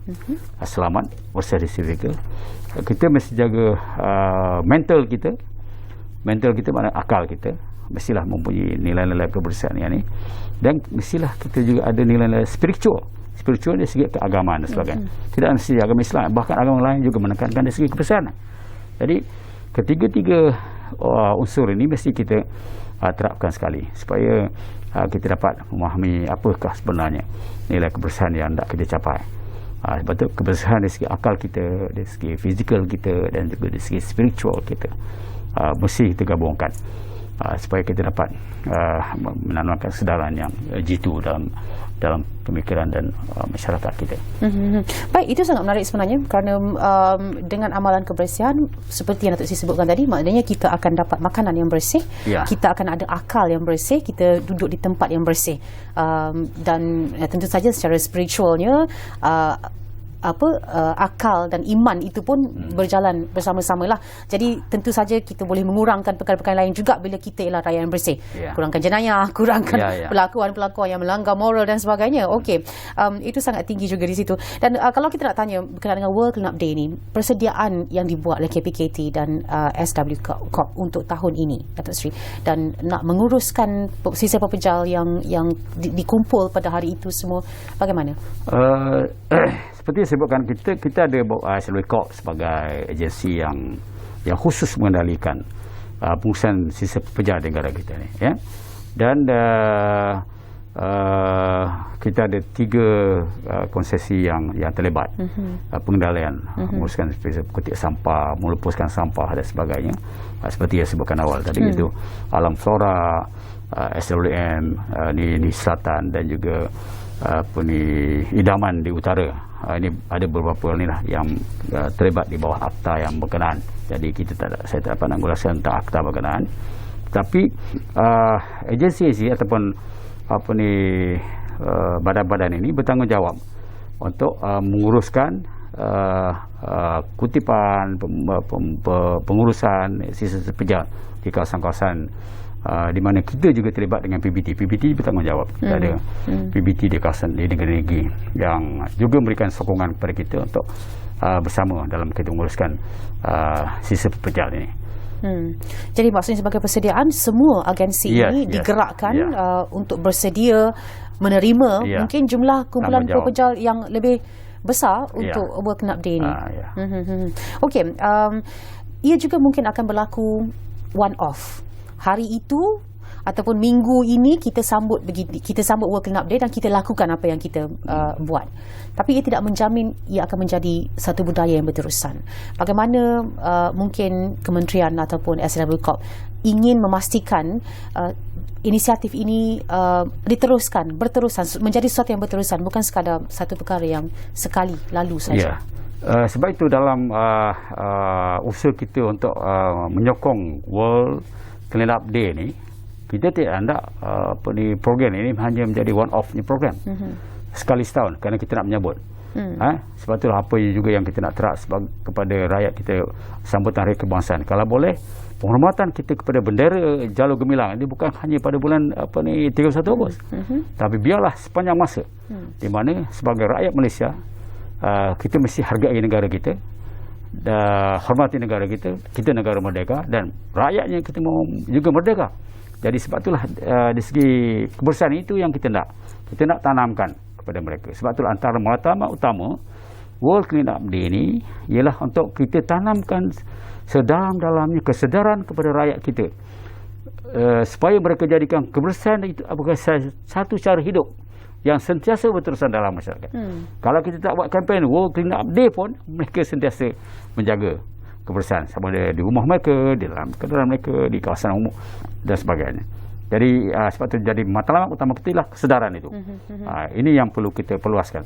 selamat, bersih di fizikal. Kita mesti jaga mental kita mana akal kita mestilah mempunyai nilai-nilai kebersihan yang ni, dan mestilah kita juga ada nilai-nilai spiritual dari segi keagamaan dan sebagainya. Tidak mesti agama Islam, bahkan agama lain juga menekankan dari segi kebersihan. Jadi ketiga-tiga unsur ini mesti kita terapkan sekali supaya kita dapat memahami apakah sebenarnya nilai kebersihan yang hendak kita capai. Sebab itu kebersihan dari segi akal kita, dari segi fizikal kita, dan juga dari segi spiritual kita mesti kita gabungkan supaya kita dapat menanamkan kesedaran yang jitu dalam pemikiran dan masyarakat kita. Baik, itu sangat menarik sebenarnya, kerana dengan amalan kebersihan seperti yang Datuk Sri sebutkan tadi, maknanya kita akan dapat makanan yang bersih, kita akan ada akal yang bersih, kita duduk di tempat yang bersih, dan tentu saja secara spiritualnya akal dan iman itu pun berjalan bersama-sama lah. Jadi tentu saja kita boleh mengurangkan perkara-perkara lain juga bila kita ialah rakyat yang bersih. Kurangkan jenayah, kurangkan pelakuan-pelakuan yang melanggar moral dan sebagainya. Okey, itu sangat tinggi juga di situ. Dan kalau kita nak tanya berkenaan dengan World Clean Up Day ni, persediaan yang dibuat oleh KPKT dan SWCOP untuk tahun ini, Datuk Sri, dan nak menguruskan sisa pepejal yang dikumpul pada hari itu semua, bagaimana? seperti yang sebutkan, kita ada Asal Record sebagai agensi yang khusus mengendalikan pengurusan sisa pekerja di negara kita ni, ya. Dan kita ada 3 konsesi yang terlibat pengendalian menguruskan kutip sampah, melupuskan sampah dan sebagainya, seperti yang sebutkan awal tadi, itu alam flora, SLDM di selatan, dan juga idaman di utara. Ini ada beberapa ni lah yang terlibat di bawah akta yang berkenaan. Jadi saya tak dapat nak gunakan tentang akta berkenaan. Tapi agensi ataupun badan-badan ini bertanggungjawab untuk menguruskan kutipan, pengurusan sisa pekerja di kawasan-kawasan di mana kita juga terlibat dengan PBT. PBT bertanggungjawab. Kita ada PBT di kawasan di negeri-negeri yang juga memberikan sokongan kepada kita untuk bersama dalam kita menguruskan sisa pekerja ini. Jadi maksudnya sebagai persediaan, semua agensi ini digerakkan untuk bersedia menerima mungkin jumlah kumpulan pekerja yang lebih besar untuk World Clean Up Day ini. Okey, ia juga mungkin akan berlaku one off. Hari itu ataupun minggu ini kita sambut World Clean Up Day dan kita lakukan apa yang kita buat. Tapi ia tidak menjamin ia akan menjadi satu budaya yang berterusan. Bagaimana mungkin kementerian ataupun SLW Corp ingin memastikan inisiatif ini berterusan, menjadi sesuatu yang berterusan, bukan sekadar satu perkara yang sekali lalu saja. Sebab itu dalam usaha kita untuk menyokong World Clean Up Day ni, kita tidak hendak program ini hanya menjadi one off ni program. Sekali setahun, kerana kita nak menyambut. Sebab itulah apa juga yang kita nak terak kepada rakyat kita, sambutan hari kebangsaan. Kalau boleh, penghormatan kita kepada bendera Jalur Gemilang ini bukan hanya pada bulan 31 Ogos, tapi biarlah sepanjang masa, di mana sebagai rakyat Malaysia, kita mesti hargai negara kita, hormati negara kita negara merdeka, dan rakyatnya kita mahu juga merdeka. Jadi sebab itulah di segi kebersihan itu yang kita nak tanamkan kepada mereka. Sebab itulah antara matlamat utama World Clean Up Day ini ialah untuk kita tanamkan sedalam-dalamnya kesedaran kepada rakyat kita, supaya mereka jadikan kebersihan itu satu cara hidup yang sentiasa berterusan dalam masyarakat. Kalau kita tak buat kempen World Clean Up Day pun, mereka sentiasa menjaga kebersihan, sama ada di rumah mereka, di dalam kenderaan mereka, di kawasan umum dan sebagainya. Jadi sebab itu jadi matlamat utama kita ialah kesedaran itu. Ini yang perlu kita perluaskan.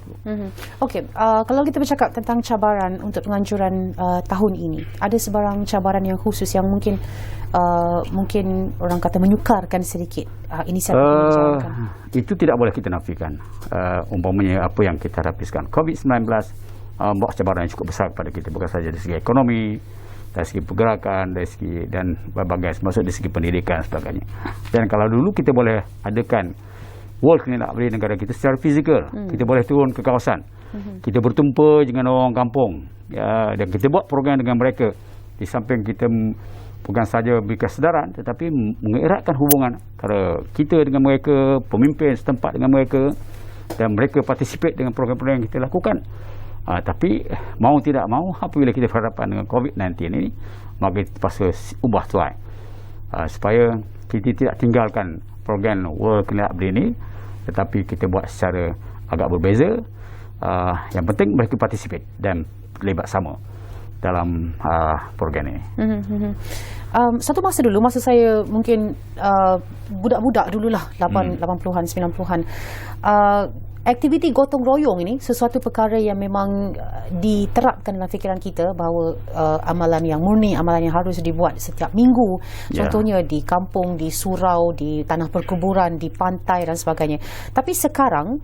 Okey, kalau kita bercakap tentang cabaran untuk penganjuran tahun ini, ada sebarang cabaran yang khusus yang mungkin orang kata menyukarkan sedikit inisiatif yang dijalankan? Itu tidak boleh kita nafikan. Umpamanya apa yang kita hadapiskan, COVID-19 membawa cabaran yang cukup besar kepada kita, bukan saja dari segi ekonomi, dari segi pergerakan, dan berbagai, termasuk dari segi pendidikan dan sebagainya. Dan kalau dulu kita boleh adakan World Clean Up Day negara kita secara fizikal, kita boleh turun ke kawasan, kita bertumpa dengan orang kampung, dan kita buat program dengan mereka. Di samping kita bukan saja beri kesedaran, tetapi mengeratkan hubungan antara kita dengan mereka, pemimpin setempat dengan mereka, dan mereka participate dengan program-program yang kita lakukan. Tapi mau tidak mau, apabila kita berhadapan dengan COVID-19 ini, maka kita terpaksa ubah tuai, supaya kita tidak tinggalkan program World Clean Up Day ini, tetapi kita buat secara agak berbeza. Yang penting mereka participate dan terlibat sama dalam program ini. Satu masa dulu, masa saya mungkin budak-budak dululah, 80-an, 90-an, aktiviti gotong royong ini sesuatu perkara yang memang diterapkan dalam fikiran kita, bahawa amalan yang murni, amalan yang harus dibuat setiap minggu, contohnya di kampung, di surau, di tanah perkuburan, di pantai dan sebagainya. Tapi sekarang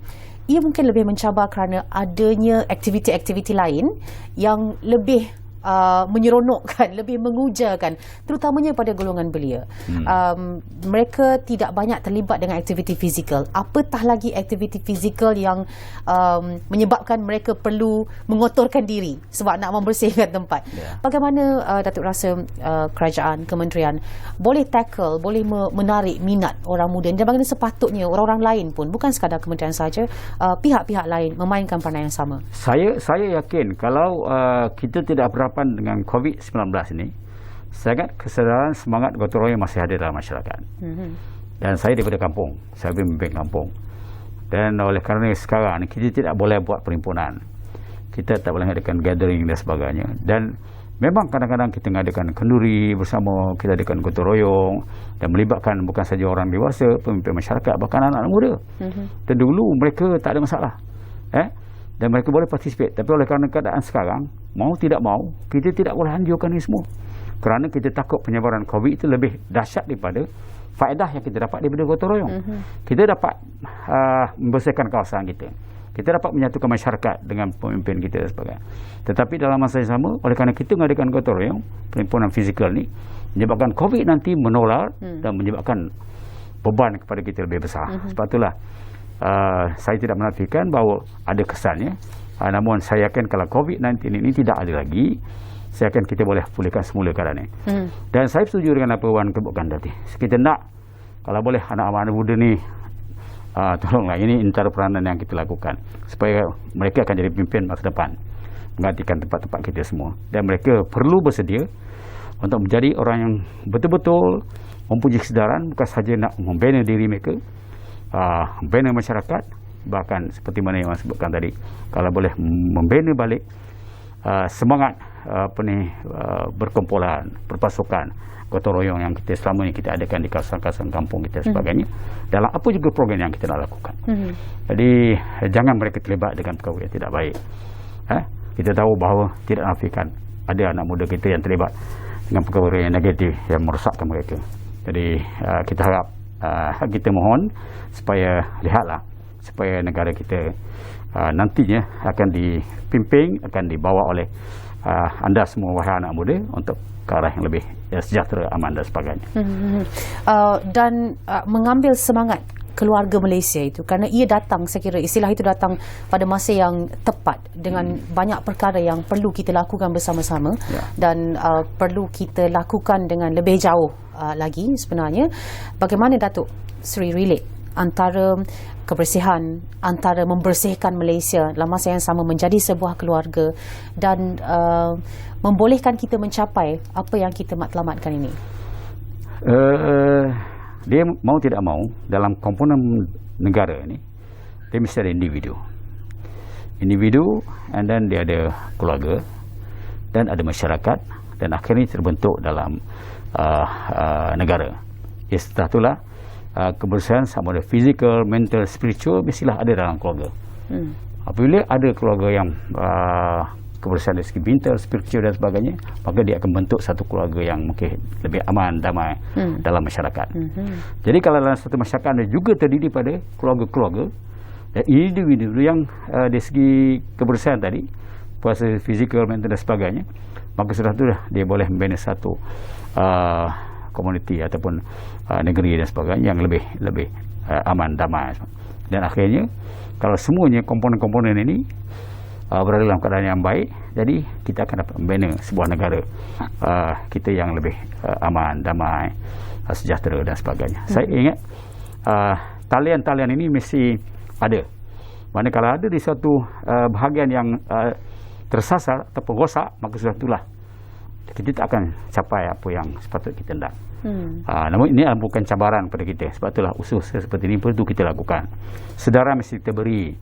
ia mungkin lebih mencabar kerana adanya aktiviti-aktiviti lain yang lebih menyeronokkan, lebih mengujakan, terutamanya pada golongan belia. Mereka tidak banyak terlibat dengan aktiviti fizikal. Apatah lagi aktiviti fizikal yang menyebabkan mereka perlu mengotorkan diri sebab nak membersihkan tempat. Bagaimana Datuk rasa kerajaan, kementerian boleh tackle, boleh menarik minat orang muda, dan bagaimana sepatutnya orang-orang lain pun, bukan sekadar kementerian saja, pihak-pihak lain memainkan peranan yang sama? Saya yakin kalau kita tidak berhadapan dengan COVID-19 ini, sangat kesedaran semangat gotong royong masih ada dalam masyarakat. Dan saya daripada kampung, saya memimpin kampung, dan oleh kerana sekarang kita tidak boleh buat perhimpunan, kita tak boleh mengadakan gathering dan sebagainya, dan memang kadang-kadang kita mengadakan kenduri bersama, kita adakan gotong royong dan melibatkan bukan saja orang dewasa, pemimpin masyarakat, bahkan anak-anak muda. Dan dulu mereka tak ada masalah, dan mereka boleh participate. Tapi oleh kerana keadaan sekarang, mau tidak mau, kita tidak boleh anjurkan ini semua, kerana kita takut penyebaran COVID itu lebih dahsyat daripada faedah yang kita dapat daripada gotong royong. Kita dapat membersihkan kawasan kita, kita dapat menyatukan masyarakat dengan pemimpin kita dan sebagainya. Tetapi dalam masa yang sama, oleh kerana kita mengadakan gotong royong, perhimpunan fizikal ni menyebabkan COVID nanti menular dan menyebabkan beban kepada kita lebih besar. Sebab itulah saya tidak menafikan bahawa ada kesannya, namun saya yakin kalau COVID-19 ini tidak ada lagi, saya yakin kita boleh pulihkan semula keadaan ini. Dan saya setuju dengan apa Wan sebutkan tadi. Kita nak, kalau boleh anak-anak muda ni, tolonglah, ini antara peranan yang kita lakukan supaya mereka akan jadi pemimpin masa depan, menggantikan tempat-tempat kita semua. Dan mereka perlu bersedia untuk menjadi orang yang betul-betul mempunyai kesedaran, bukan saja nak membina diri mereka, membina masyarakat, bahkan seperti mana yang saya sebutkan tadi, kalau boleh membina balik semangat berkumpulan, berpasukan, gotong royong yang kita selama ini kita adakan di kawasan-kawasan kampung kita dan sebagainya, dalam apa juga program yang kita nak lakukan. Jadi jangan mereka terlibat dengan perkara yang tidak baik. Kita tahu bahawa tidak nafikan ada anak muda kita yang terlibat dengan perkara yang negatif yang merosakkan mereka. Jadi kita harap, kita mohon supaya lihatlah, supaya negara kita nantinya akan dipimpin, akan dibawa oleh anda semua wahai anak muda untuk ke arah yang lebih sejahtera, aman dan sebagainya. Dan mengambil semangat keluarga Malaysia itu, kerana ia datang, saya kira istilah itu datang pada masa yang tepat dengan banyak perkara yang perlu kita lakukan bersama-sama, dan perlu kita lakukan dengan lebih jauh lagi sebenarnya. Bagaimana Datuk Seri relate antara kebersihan, antara membersihkan Malaysia dalam masa yang sama menjadi sebuah keluarga, dan membolehkan kita mencapai apa yang kita matlamatkan ini? Dia mau tidak mau, dalam komponen negara ni, dia mesti ada individu, and then dia ada keluarga, dan ada masyarakat, dan akhirnya terbentuk dalam negara. Setelah itulah kebersihan sama ada fizikal, mental, spiritual mestilah ada dalam keluarga. Apabila ada keluarga yang kebersihan dari segi mental, spiritual dan sebagainya, maka dia akan bentuk satu keluarga yang mungkin lebih aman, damai dalam masyarakat. Jadi kalau dalam satu masyarakat ada juga terdiri pada keluarga-keluarga dan individu yang dari segi kebersihan tadi, puasa fizikal, mental dan sebagainya, maka sudah itu dia boleh membina satu komuniti ataupun negeri dan sebagainya yang lebih aman, damai. Dan akhirnya kalau semuanya komponen-komponen ini berada dalam keadaan yang baik, jadi kita akan dapat membina sebuah negara kita yang lebih aman, damai, sejahtera dan sebagainya. Saya ingat talian-talian ini mesti ada. Mana kalau ada di suatu bahagian yang tersasar atau rosak, maka sudah itulah kita tak akan capai apa yang sepatutnya kita hendak. Namun ini bukan cabaran pada kita. Sebab itulah usaha seperti ini perlu kita lakukan. Sedaran mesti kita beri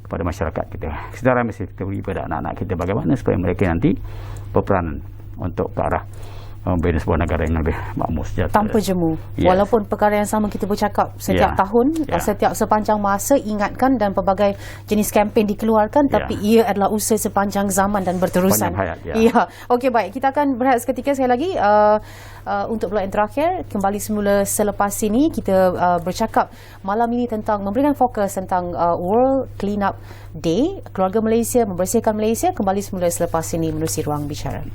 kepada masyarakat kita, sedaran mesti kita beri kepada anak-anak kita, bagaimana supaya mereka nanti berperanan untuk ke arah membina sebuah negara yang lebih makmur sejahtera. Tanpa jemu. Yes. Walaupun perkara yang sama kita bercakap setiap tahun, setiap sepanjang masa ingatkan dan pelbagai jenis kempen dikeluarkan, tapi ia adalah usaha sepanjang zaman dan berterusan. Sepanjang hayat, Ya. Okey, baik. Kita akan berehat seketika sekali lagi untuk blok yang terakhir. Kembali semula selepas ini kita bercakap malam ini tentang memberikan fokus tentang World Clean Up Day, keluarga Malaysia membersihkan Malaysia. Kembali semula selepas ini menerusi Ruang Bicara.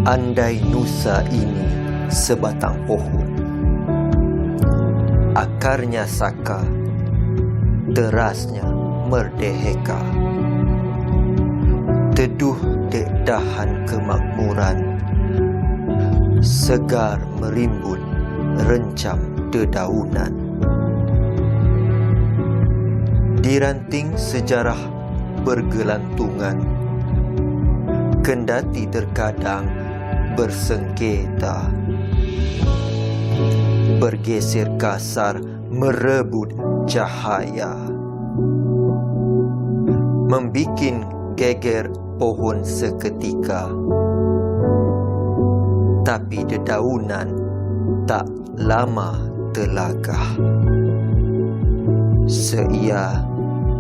Andai nusa ini sebatang pohon, akarnya saka, derasnya merdeka, teduh dekdahan kemakmuran, segar merimbun rencam dedaunan. Di ranting sejarah bergelantungan, kendati terkadang bersengketa, bergeser kasar merebut cahaya, membikin geger pohon seketika, tapi dedaunan tak lama telagah. Seia,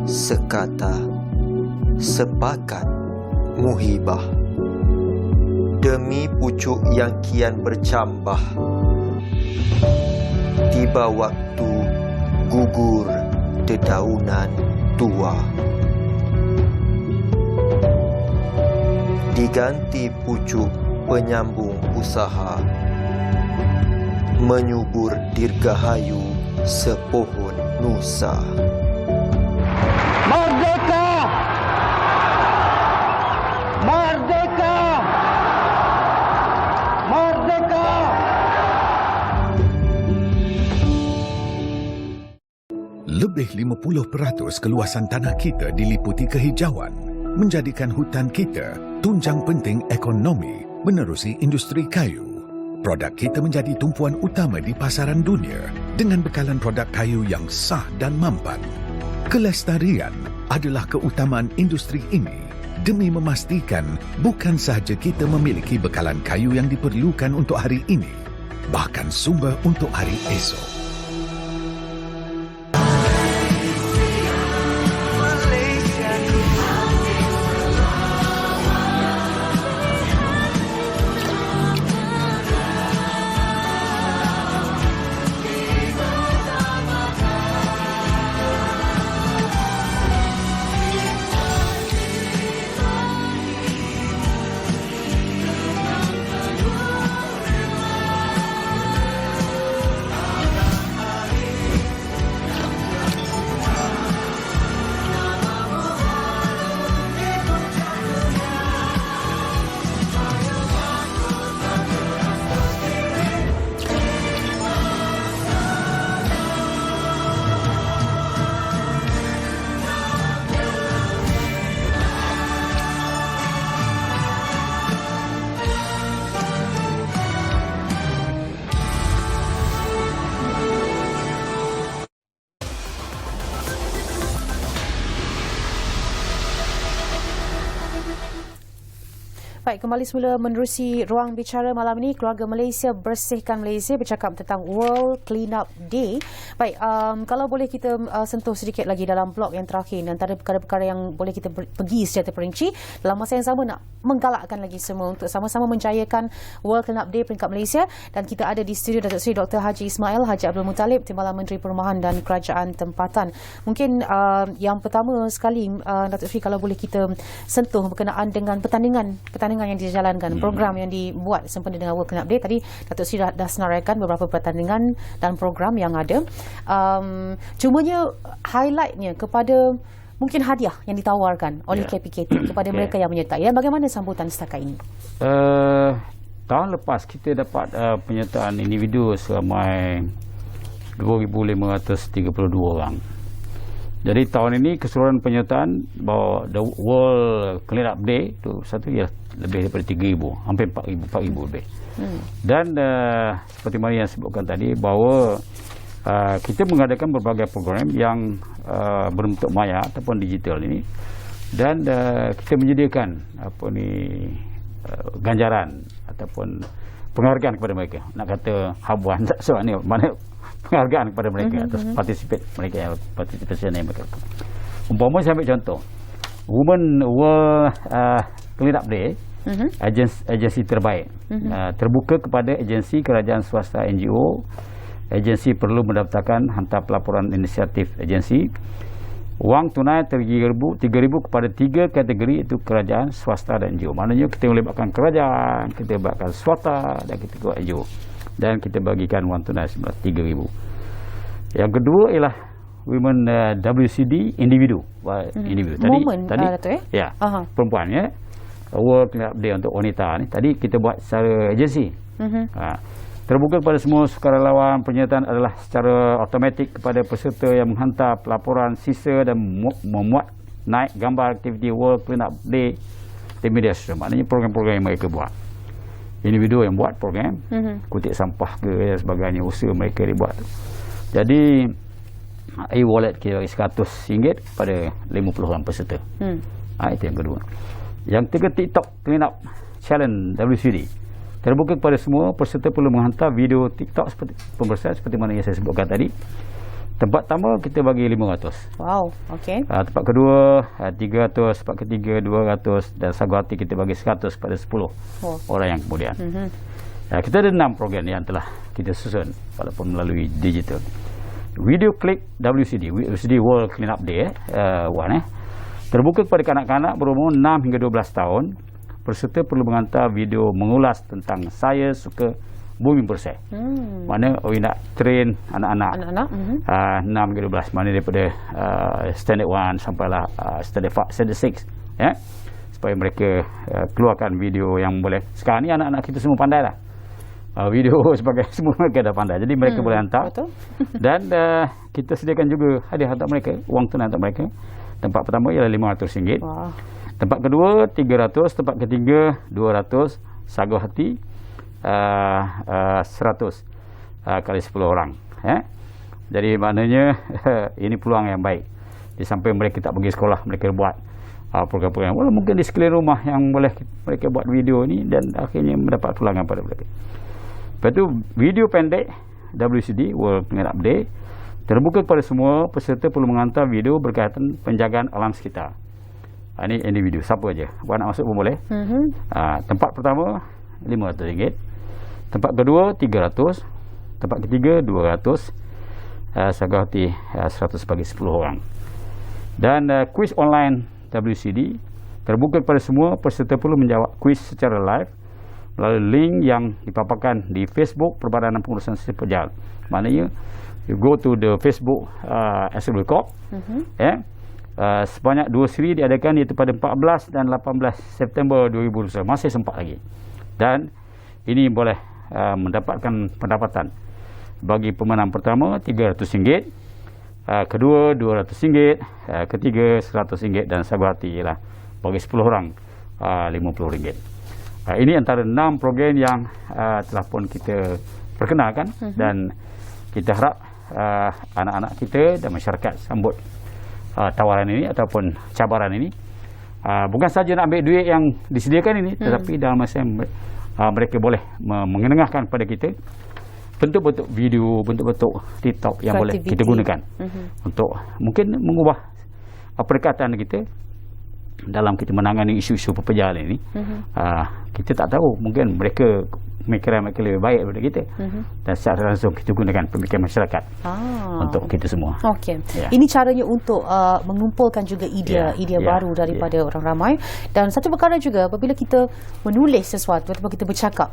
sekata, sepakat muhibah, demi pucuk yang kian bercambah. Tiba waktu gugur dedaunan tua, diganti pucuk penyambung usaha, menyubur dirgahayu sepohon nusa. Merdeka! Merdeka! Merdeka! Lebih 50% keluasan tanah kita diliputi kehijauan, menjadikan hutan kita tunjang penting ekonomi menerusi industri kayu. Produk kita menjadi tumpuan utama di pasaran dunia dengan bekalan produk kayu yang sah dan mampan. Kelestarian adalah keutamaan industri ini demi memastikan bukan sahaja kita memiliki bekalan kayu yang diperlukan untuk hari ini, bahkan sumber untuk hari esok. Baik, kembali semula menerusi Ruang Bicara malam ini. Keluarga Malaysia bersihkan Malaysia bercakap tentang World Clean Up Day. Baik, kalau boleh kita sentuh sedikit lagi dalam blok yang terakhir, antara perkara-perkara yang boleh kita pergi secara terperinci. Dalam masa yang sama nak menggalakkan lagi semua untuk sama-sama menjayakan World Clean Up Day peringkat Malaysia. Dan kita ada di studio Datuk Seri Dr. Haji Ismail Haji Abdul Muttalib, Timbalan Menteri Perumahan dan Kerajaan Tempatan. Mungkin yang pertama sekali, Datuk Seri, kalau boleh kita sentuh berkenaan dengan pertandingan yang dijalankan, program yang dibuat sempena dengan World Clean Up Day. Tadi Datuk Seri dah senaraikan beberapa pertandingan dan program yang ada. Cumanya highlightnya kepada mungkin hadiah yang ditawarkan oleh KPKT kepada mereka yang menyertai. Dan bagaimana sambutan setakat ini? Tahun lepas kita dapat penyertaan individu seramai 2,532 orang. Jadi tahun ini keseluruhan penyertaan bahawa the World Clean Up Day itu satu ya lebih daripada 3,000, hampir 4,000 lebih. Dan seperti mana yang sebutkan tadi bahawa kita mengadakan berbagai program yang berbentuk maya ataupun digital ini, dan kita menyediakan ganjaran ataupun penghargaan kepada mereka. Nak kata habuan tak soal ni, mana penghargaan kepada mereka atas partisipasi yang mereka. Umpama saya ambil contoh, Women World Clean Up Day, agensi terbaik terbuka kepada agensi kerajaan swasta, NGO. Agensi perlu mendaftarkan hantar pelaporan inisiatif agensi. Wang tunai 3,000 kepada 3 kategori, itu kerajaan, swasta dan NGO. Maknanya kita melibatkan kerajaan, kita melibatkan swasta dan kita buat NGO. Dan kita bagikan wang tunai 3,000. Yang kedua ialah Women WCD individu. Tadi ya, perempuan ya. World Clean Up Day untuk wanita ni tadi kita buat secara agensi. Terbuka kepada semua sukarelawan. Penyertaan adalah secara automatik kepada peserta yang menghantar pelaporan sisa dan memuat naik gambar aktiviti World Clean Up Day di media sosial. Maknanya program-program yang mereka buat. Individu yang buat program, kutip sampah ke dan sebagainya, usaha mereka dibuat. Jadi e-wallet kira RM100 pada 50 orang peserta. Itu yang kedua. Yang ketiga, TikTok Clean Up Challenge WCD. Terbuka kepada semua, peserta perlu menghantar video TikTok pembersihan seperti mana yang saya sebutkan tadi. Tempat pertama kita bagi 500. Wow, okey. Tempat kedua 300, tempat ketiga 200 dan sagu hati kita bagi 100 pada 10 orang yang kemudian. Kita ada 6 program yang telah kita susun walaupun melalui digital. Video Click WCD World Clean Up Day terbuka kepada kanak-kanak berumur 6 hingga 12 tahun. Peserta perlu menghantar video mengulas tentang saya suka bumi bersih. Mana nak train anak-anak 6 hingga 12, mana daripada standard 1 sampailah standard 6 ya, supaya mereka keluarkan video yang boleh. Sekarang ni anak-anak kita semua pandai lah video sebagai semua mereka dah pandai, jadi mereka boleh hantar. Dan kita sediakan juga hadiah untuk mereka, wang tunai untuk mereka. Tempat pertama ialah RM500. Tempat kedua 300, tempat ketiga 200, sagu hati 100 kali 10 orang. Jadi maknanya ini peluang yang baik. Di samping mereka tak pergi sekolah, mereka buat program-program. Walau mungkin di sekeliling rumah yang boleh mereka buat video ni dan akhirnya mendapat pulangan pada mereka. Lepas tu video pendek WCD World Clean Up Day terbuka kepada semua, peserta perlu menghantar video berkaitan penjagaan alam sekitar. Ini individu, siapa aja. Buat nak masuk pun boleh. Tempat pertama RM500, tempat kedua 300, tempat ketiga 200, sagu hati 100 bagi 10 orang. Dan kuis online WCD terbuka kepada semua, peserta perlu menjawab kuis secara live melalui link yang dipaparkan di Facebook Perbadanan Pengurusan Sisi Pejalan. Maknanya you go to the Facebook SLB Corp. Sebanyak 2 siri diadakan, iaitu pada 14 dan 18 September 2021. Masih sempat lagi. Dan ini boleh mendapatkan pendapatan. Bagi pemenang pertama RM300, kedua RM200, ketiga RM100 dan sagu hati ialah bagi 10 orang RM50. Ini antara 6 program yang telah pun kita perkenalkan dan kita harap anak-anak kita dan masyarakat sambut tawaran ini ataupun cabaran ini. Bukan saja nak ambil duit yang disediakan ini, tetapi dalam masa yang mereka boleh mengenengahkan kepada kita bentuk-bentuk video, bentuk-bentuk TikTok yang boleh kita gunakan untuk mungkin mengubah perkataan kita dalam kita menangani isu-isu pepejalan ini. Kita tak tahu, mungkin mereka pemikiran mereka lebih baik daripada kita. Dan secara langsung kita gunakan pemikiran masyarakat untuk kita semua. Okey. Ini caranya untuk mengumpulkan juga idea baru daripada orang ramai. Dan satu perkara juga, apabila kita menulis sesuatu ataupun kita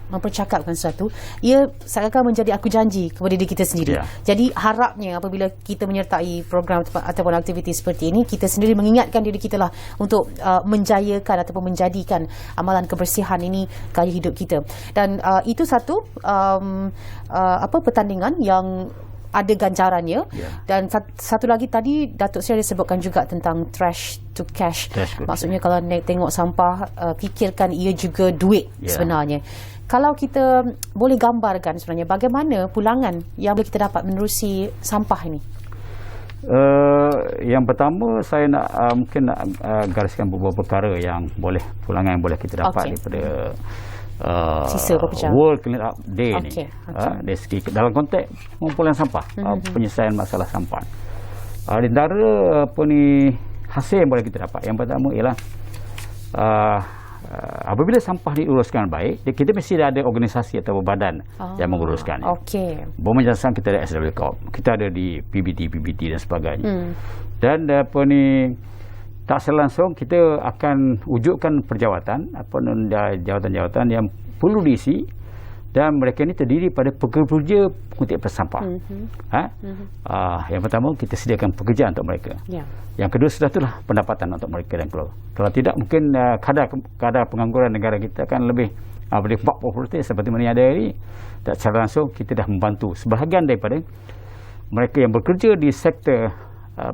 mempercakapkan sesuatu, ia seakan menjadi aku janji kepada diri kita sendiri. Jadi harapnya apabila kita menyertai program ataupun aktiviti seperti ini, kita sendiri mengingatkan diri kita lah untuk menjayakan ataupun menjadikan amalan kebersihan ini gaya hidup kita. Dan itu satu pertandingan yang ada ganjarannya. Ya. Dan satu lagi tadi Datuk Seri disebutkan juga tentang trash to cash. Maksudnya kalau tengok sampah, fikirkan ia juga duit sebenarnya. Kalau kita boleh gambarkan sebenarnya bagaimana pulangan yang boleh kita dapat menerusi sampah ini? Yang pertama saya nak mungkin nak gariskan beberapa perkara yang boleh pulangan yang boleh kita dapat daripada sisa pekerjaan World Clean Up Day ni. Dari segi dalam konteks pengumpulan sampah, penyelesaian masalah sampah. Di antara hasil yang boleh kita dapat, yang pertama ialah apabila sampah diuruskan baik, kita mesti ada organisasi atau badan yang menguruskan. Bermacam kita ada SW Corp, kita ada di PBT dan sebagainya. Dan tak selangsung kita akan wujudkan perjawatan, jawatan-jawatan yang perlu diisi, dan mereka ini terdiri pada pekerja pengutip sampah. Yang pertama kita sediakan pekerjaan untuk mereka. Yang kedua sudah itulah pendapatan untuk mereka dan keluarga. Kalau tidak mungkin kadar pengangguran negara kita akan lebih 40% seperti mana ada ini. Tak secara langsung kita dah membantu sebahagian daripada mereka yang bekerja di sektor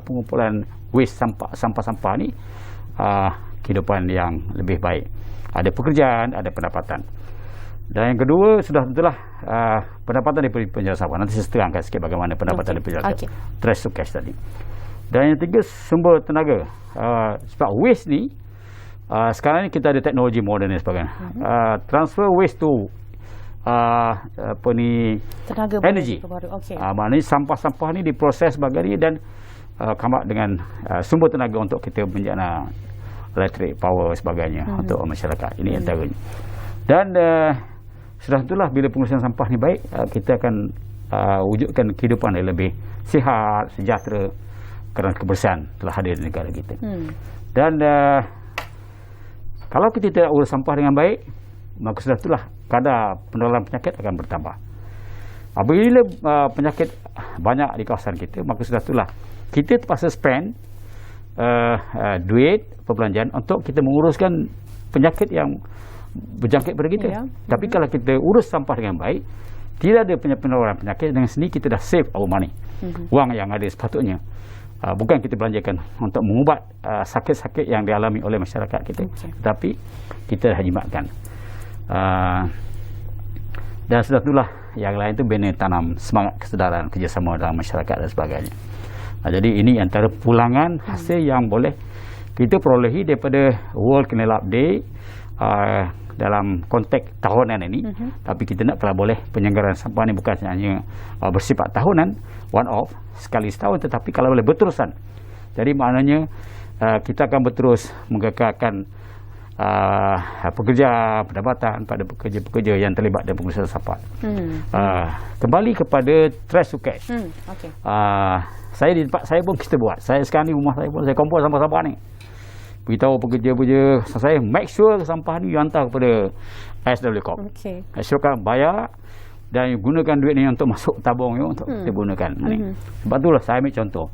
pengumpulan waste sampah-sampah ni kehidupan yang lebih baik. Ada pekerjaan, ada pendapatan. Dan yang kedua sudah tentulah pendapatan daripada penjualan sampah. Nanti saya terangkan sikit bagaimana pendapatan daripada penjualan trash to cash tadi. Dan yang tiga, sumber tenaga. Sebab waste ni sekarang ni kita ada teknologi moden dan sebagainya. Transfer waste to energy. Maknanya sampah-sampah ni diproses sebagainya dan come up dengan sumber tenaga untuk kita menjana elektrik, power sebagainya untuk masyarakat. Ini antaranya. Dan sudah itulah bila pengurusan sampah ni baik, kita akan wujudkan kehidupan yang lebih sihat, sejahtera, kerana kebersihan telah hadir di negara kita. Dan kalau kita tidak urus sampah dengan baik, maka sudah itulah kadar penularan penyakit akan bertambah. Apabila penyakit banyak di kawasan kita, maka sudah itulah kita terpaksa spend duit perbelanjaan untuk kita menguruskan penyakit yang berjangkit pada kita. Tapi kalau kita urus sampah dengan baik, tidak ada penularan penyakit, dengan sendiri kita dah save our money. Wang yang ada sepatutnya bukan kita belanjakan untuk mengubat sakit-sakit yang dialami oleh masyarakat kita, tetapi kita dah jimatkan. Dan sudah itulah yang lain itu bina tanam semangat kesedaran kerjasama dalam masyarakat dan sebagainya. Jadi ini antara pulangan hasil yang boleh kita perolehi daripada World Clean Up Day dalam konteks tahunan ini. Tapi kita nak kalau boleh penyelenggaraan sampah ini bukan hanya bersifat tahunan, one off, sekali setahun, tetapi kalau boleh berterusan. Jadi maknanya kita akan berterus menggegarkan pekerja, pendapatan pada pekerja-pekerja yang terlibat dalam pengurusan sampah. Kembali kepada trash to cash. Saya di tempat saya pun kita buat. Saya sekarang ni rumah saya pun saya kumpul sampah-sampah ni. Beritahu pekerja-pekerja saya, make sure sampah ni you hantar kepada SW Corp. Asyurkan bayar dan gunakan duit ni untuk masuk tabung you untuk kita gunakan. Sebab itulah saya ambil contoh.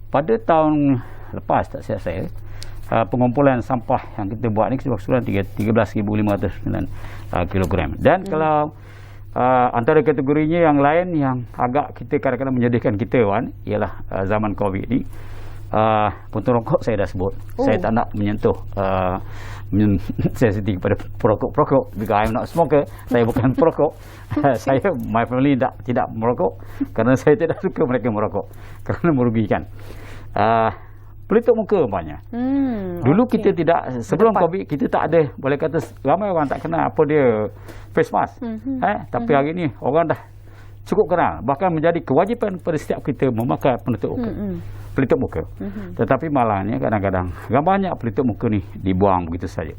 Pada tahun lepas tak silap saya, pengumpulan sampah yang kita buat ni keseluruhan 13,509 kilogram. Dan kalau antara kategorinya yang lain yang agak kita kadang-kadang menyedihkan kita ialah zaman COVID ni, puntung rokok saya dah sebut. Saya tak nak menyentuh sensitif pada perokok-perokok. Because I'm not smoker, saya bukan perokok. Saya, my family tidak merokok kerana saya tidak suka mereka merokok kerana merugikan. Pelitup muka umpamanya. Dulu kita tidak, sebelum COVID kita tak ada, boleh kata ramai orang tak kenal apa dia face mask. Tapi hari ni orang dah cukup kenal, bahkan menjadi kewajipan pada setiap kita memakai pelitup muka. Tetapi malangnya kadang-kadang banyak pelitup muka ni dibuang begitu saja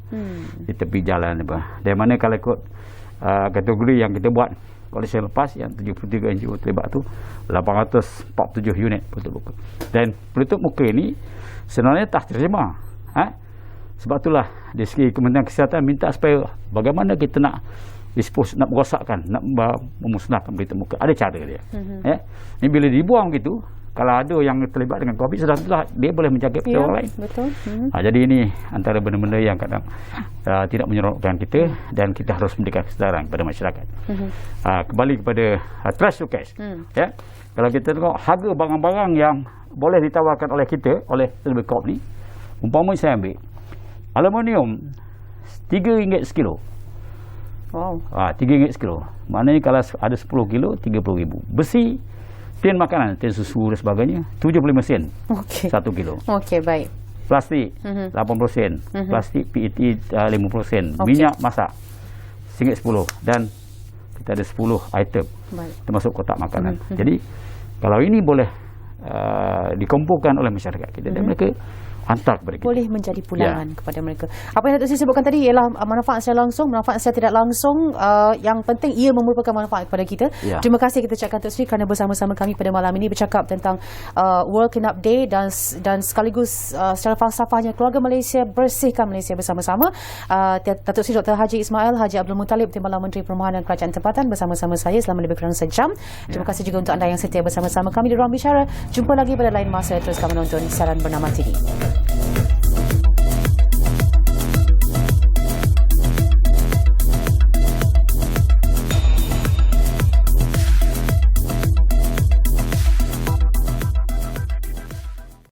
di tepi jalan. Dari mana kalau ikut kategori yang kita buat koleksi lepas yang 73 NGO terlibat tu 847 unit pelitup muka. Dan pelitup muka ini sebenarnya tak terjemah. Sebab itulah dari segi Kementerian Kesihatan minta supaya bagaimana kita nak dispose, nak merosakkan, nak memusnahkan pelitup muka. Ada cara dia. Ini bila dibuang gitu, kalau ada yang terlibat dengan COVID sudah tentulah dia boleh menjaga pada orang lain. Betul. Jadi ini antara benda-benda yang kadang tidak menyeronokkan kita dan kita harus memberikan kesedaran kepada masyarakat. Kembali kepada trash to cash. Ya. Kalau kita tengok harga barang-barang yang boleh ditawarkan oleh kita, oleh Silver Corp ni, umpama saya ambil aluminium RM3 sekilo. Wow. RM3 sekilo. Maknanya kalau ada 10 kilo, RM30,000. Besi, tin makanan, tin susu dan sebagainya, 75 sen. Okey. 1 kilo. Okey, baik. Plastik, 80 sen. Plastik PET 50 sen. Okey. Minyak masak, RM10. Dan kita ada 10 item. Baik. Termasuk kotak makanan. Jadi, kalau ini boleh dikumpulkan oleh masyarakat kita dan mereka hantar kepada kita. Boleh menjadi pulangan kepada mereka. Apa yang Datuk Seri sebutkan tadi ialah manfaat secara langsung, manfaat secara tidak langsung. Yang penting ia merupakan manfaat kepada kita. Terima kasih kita ucapkan Datuk Seri kerana bersama-sama kami pada malam ini bercakap tentang World Clean-up Day dan sekaligus secara falsafahnya keluarga Malaysia bersihkan Malaysia bersama-sama. Datuk Seri Dr. Haji Ismail Haji Abdul Muttalib, Timbalan Menteri Perumahan dan Kerajaan Tempatan bersama-sama saya selama lebih kurang sejam. Terima kasih juga untuk anda yang setia bersama-sama kami di Ruang Bicara. Jumpa lagi pada lain masa. Teruskan menonton siaran Bernama TV.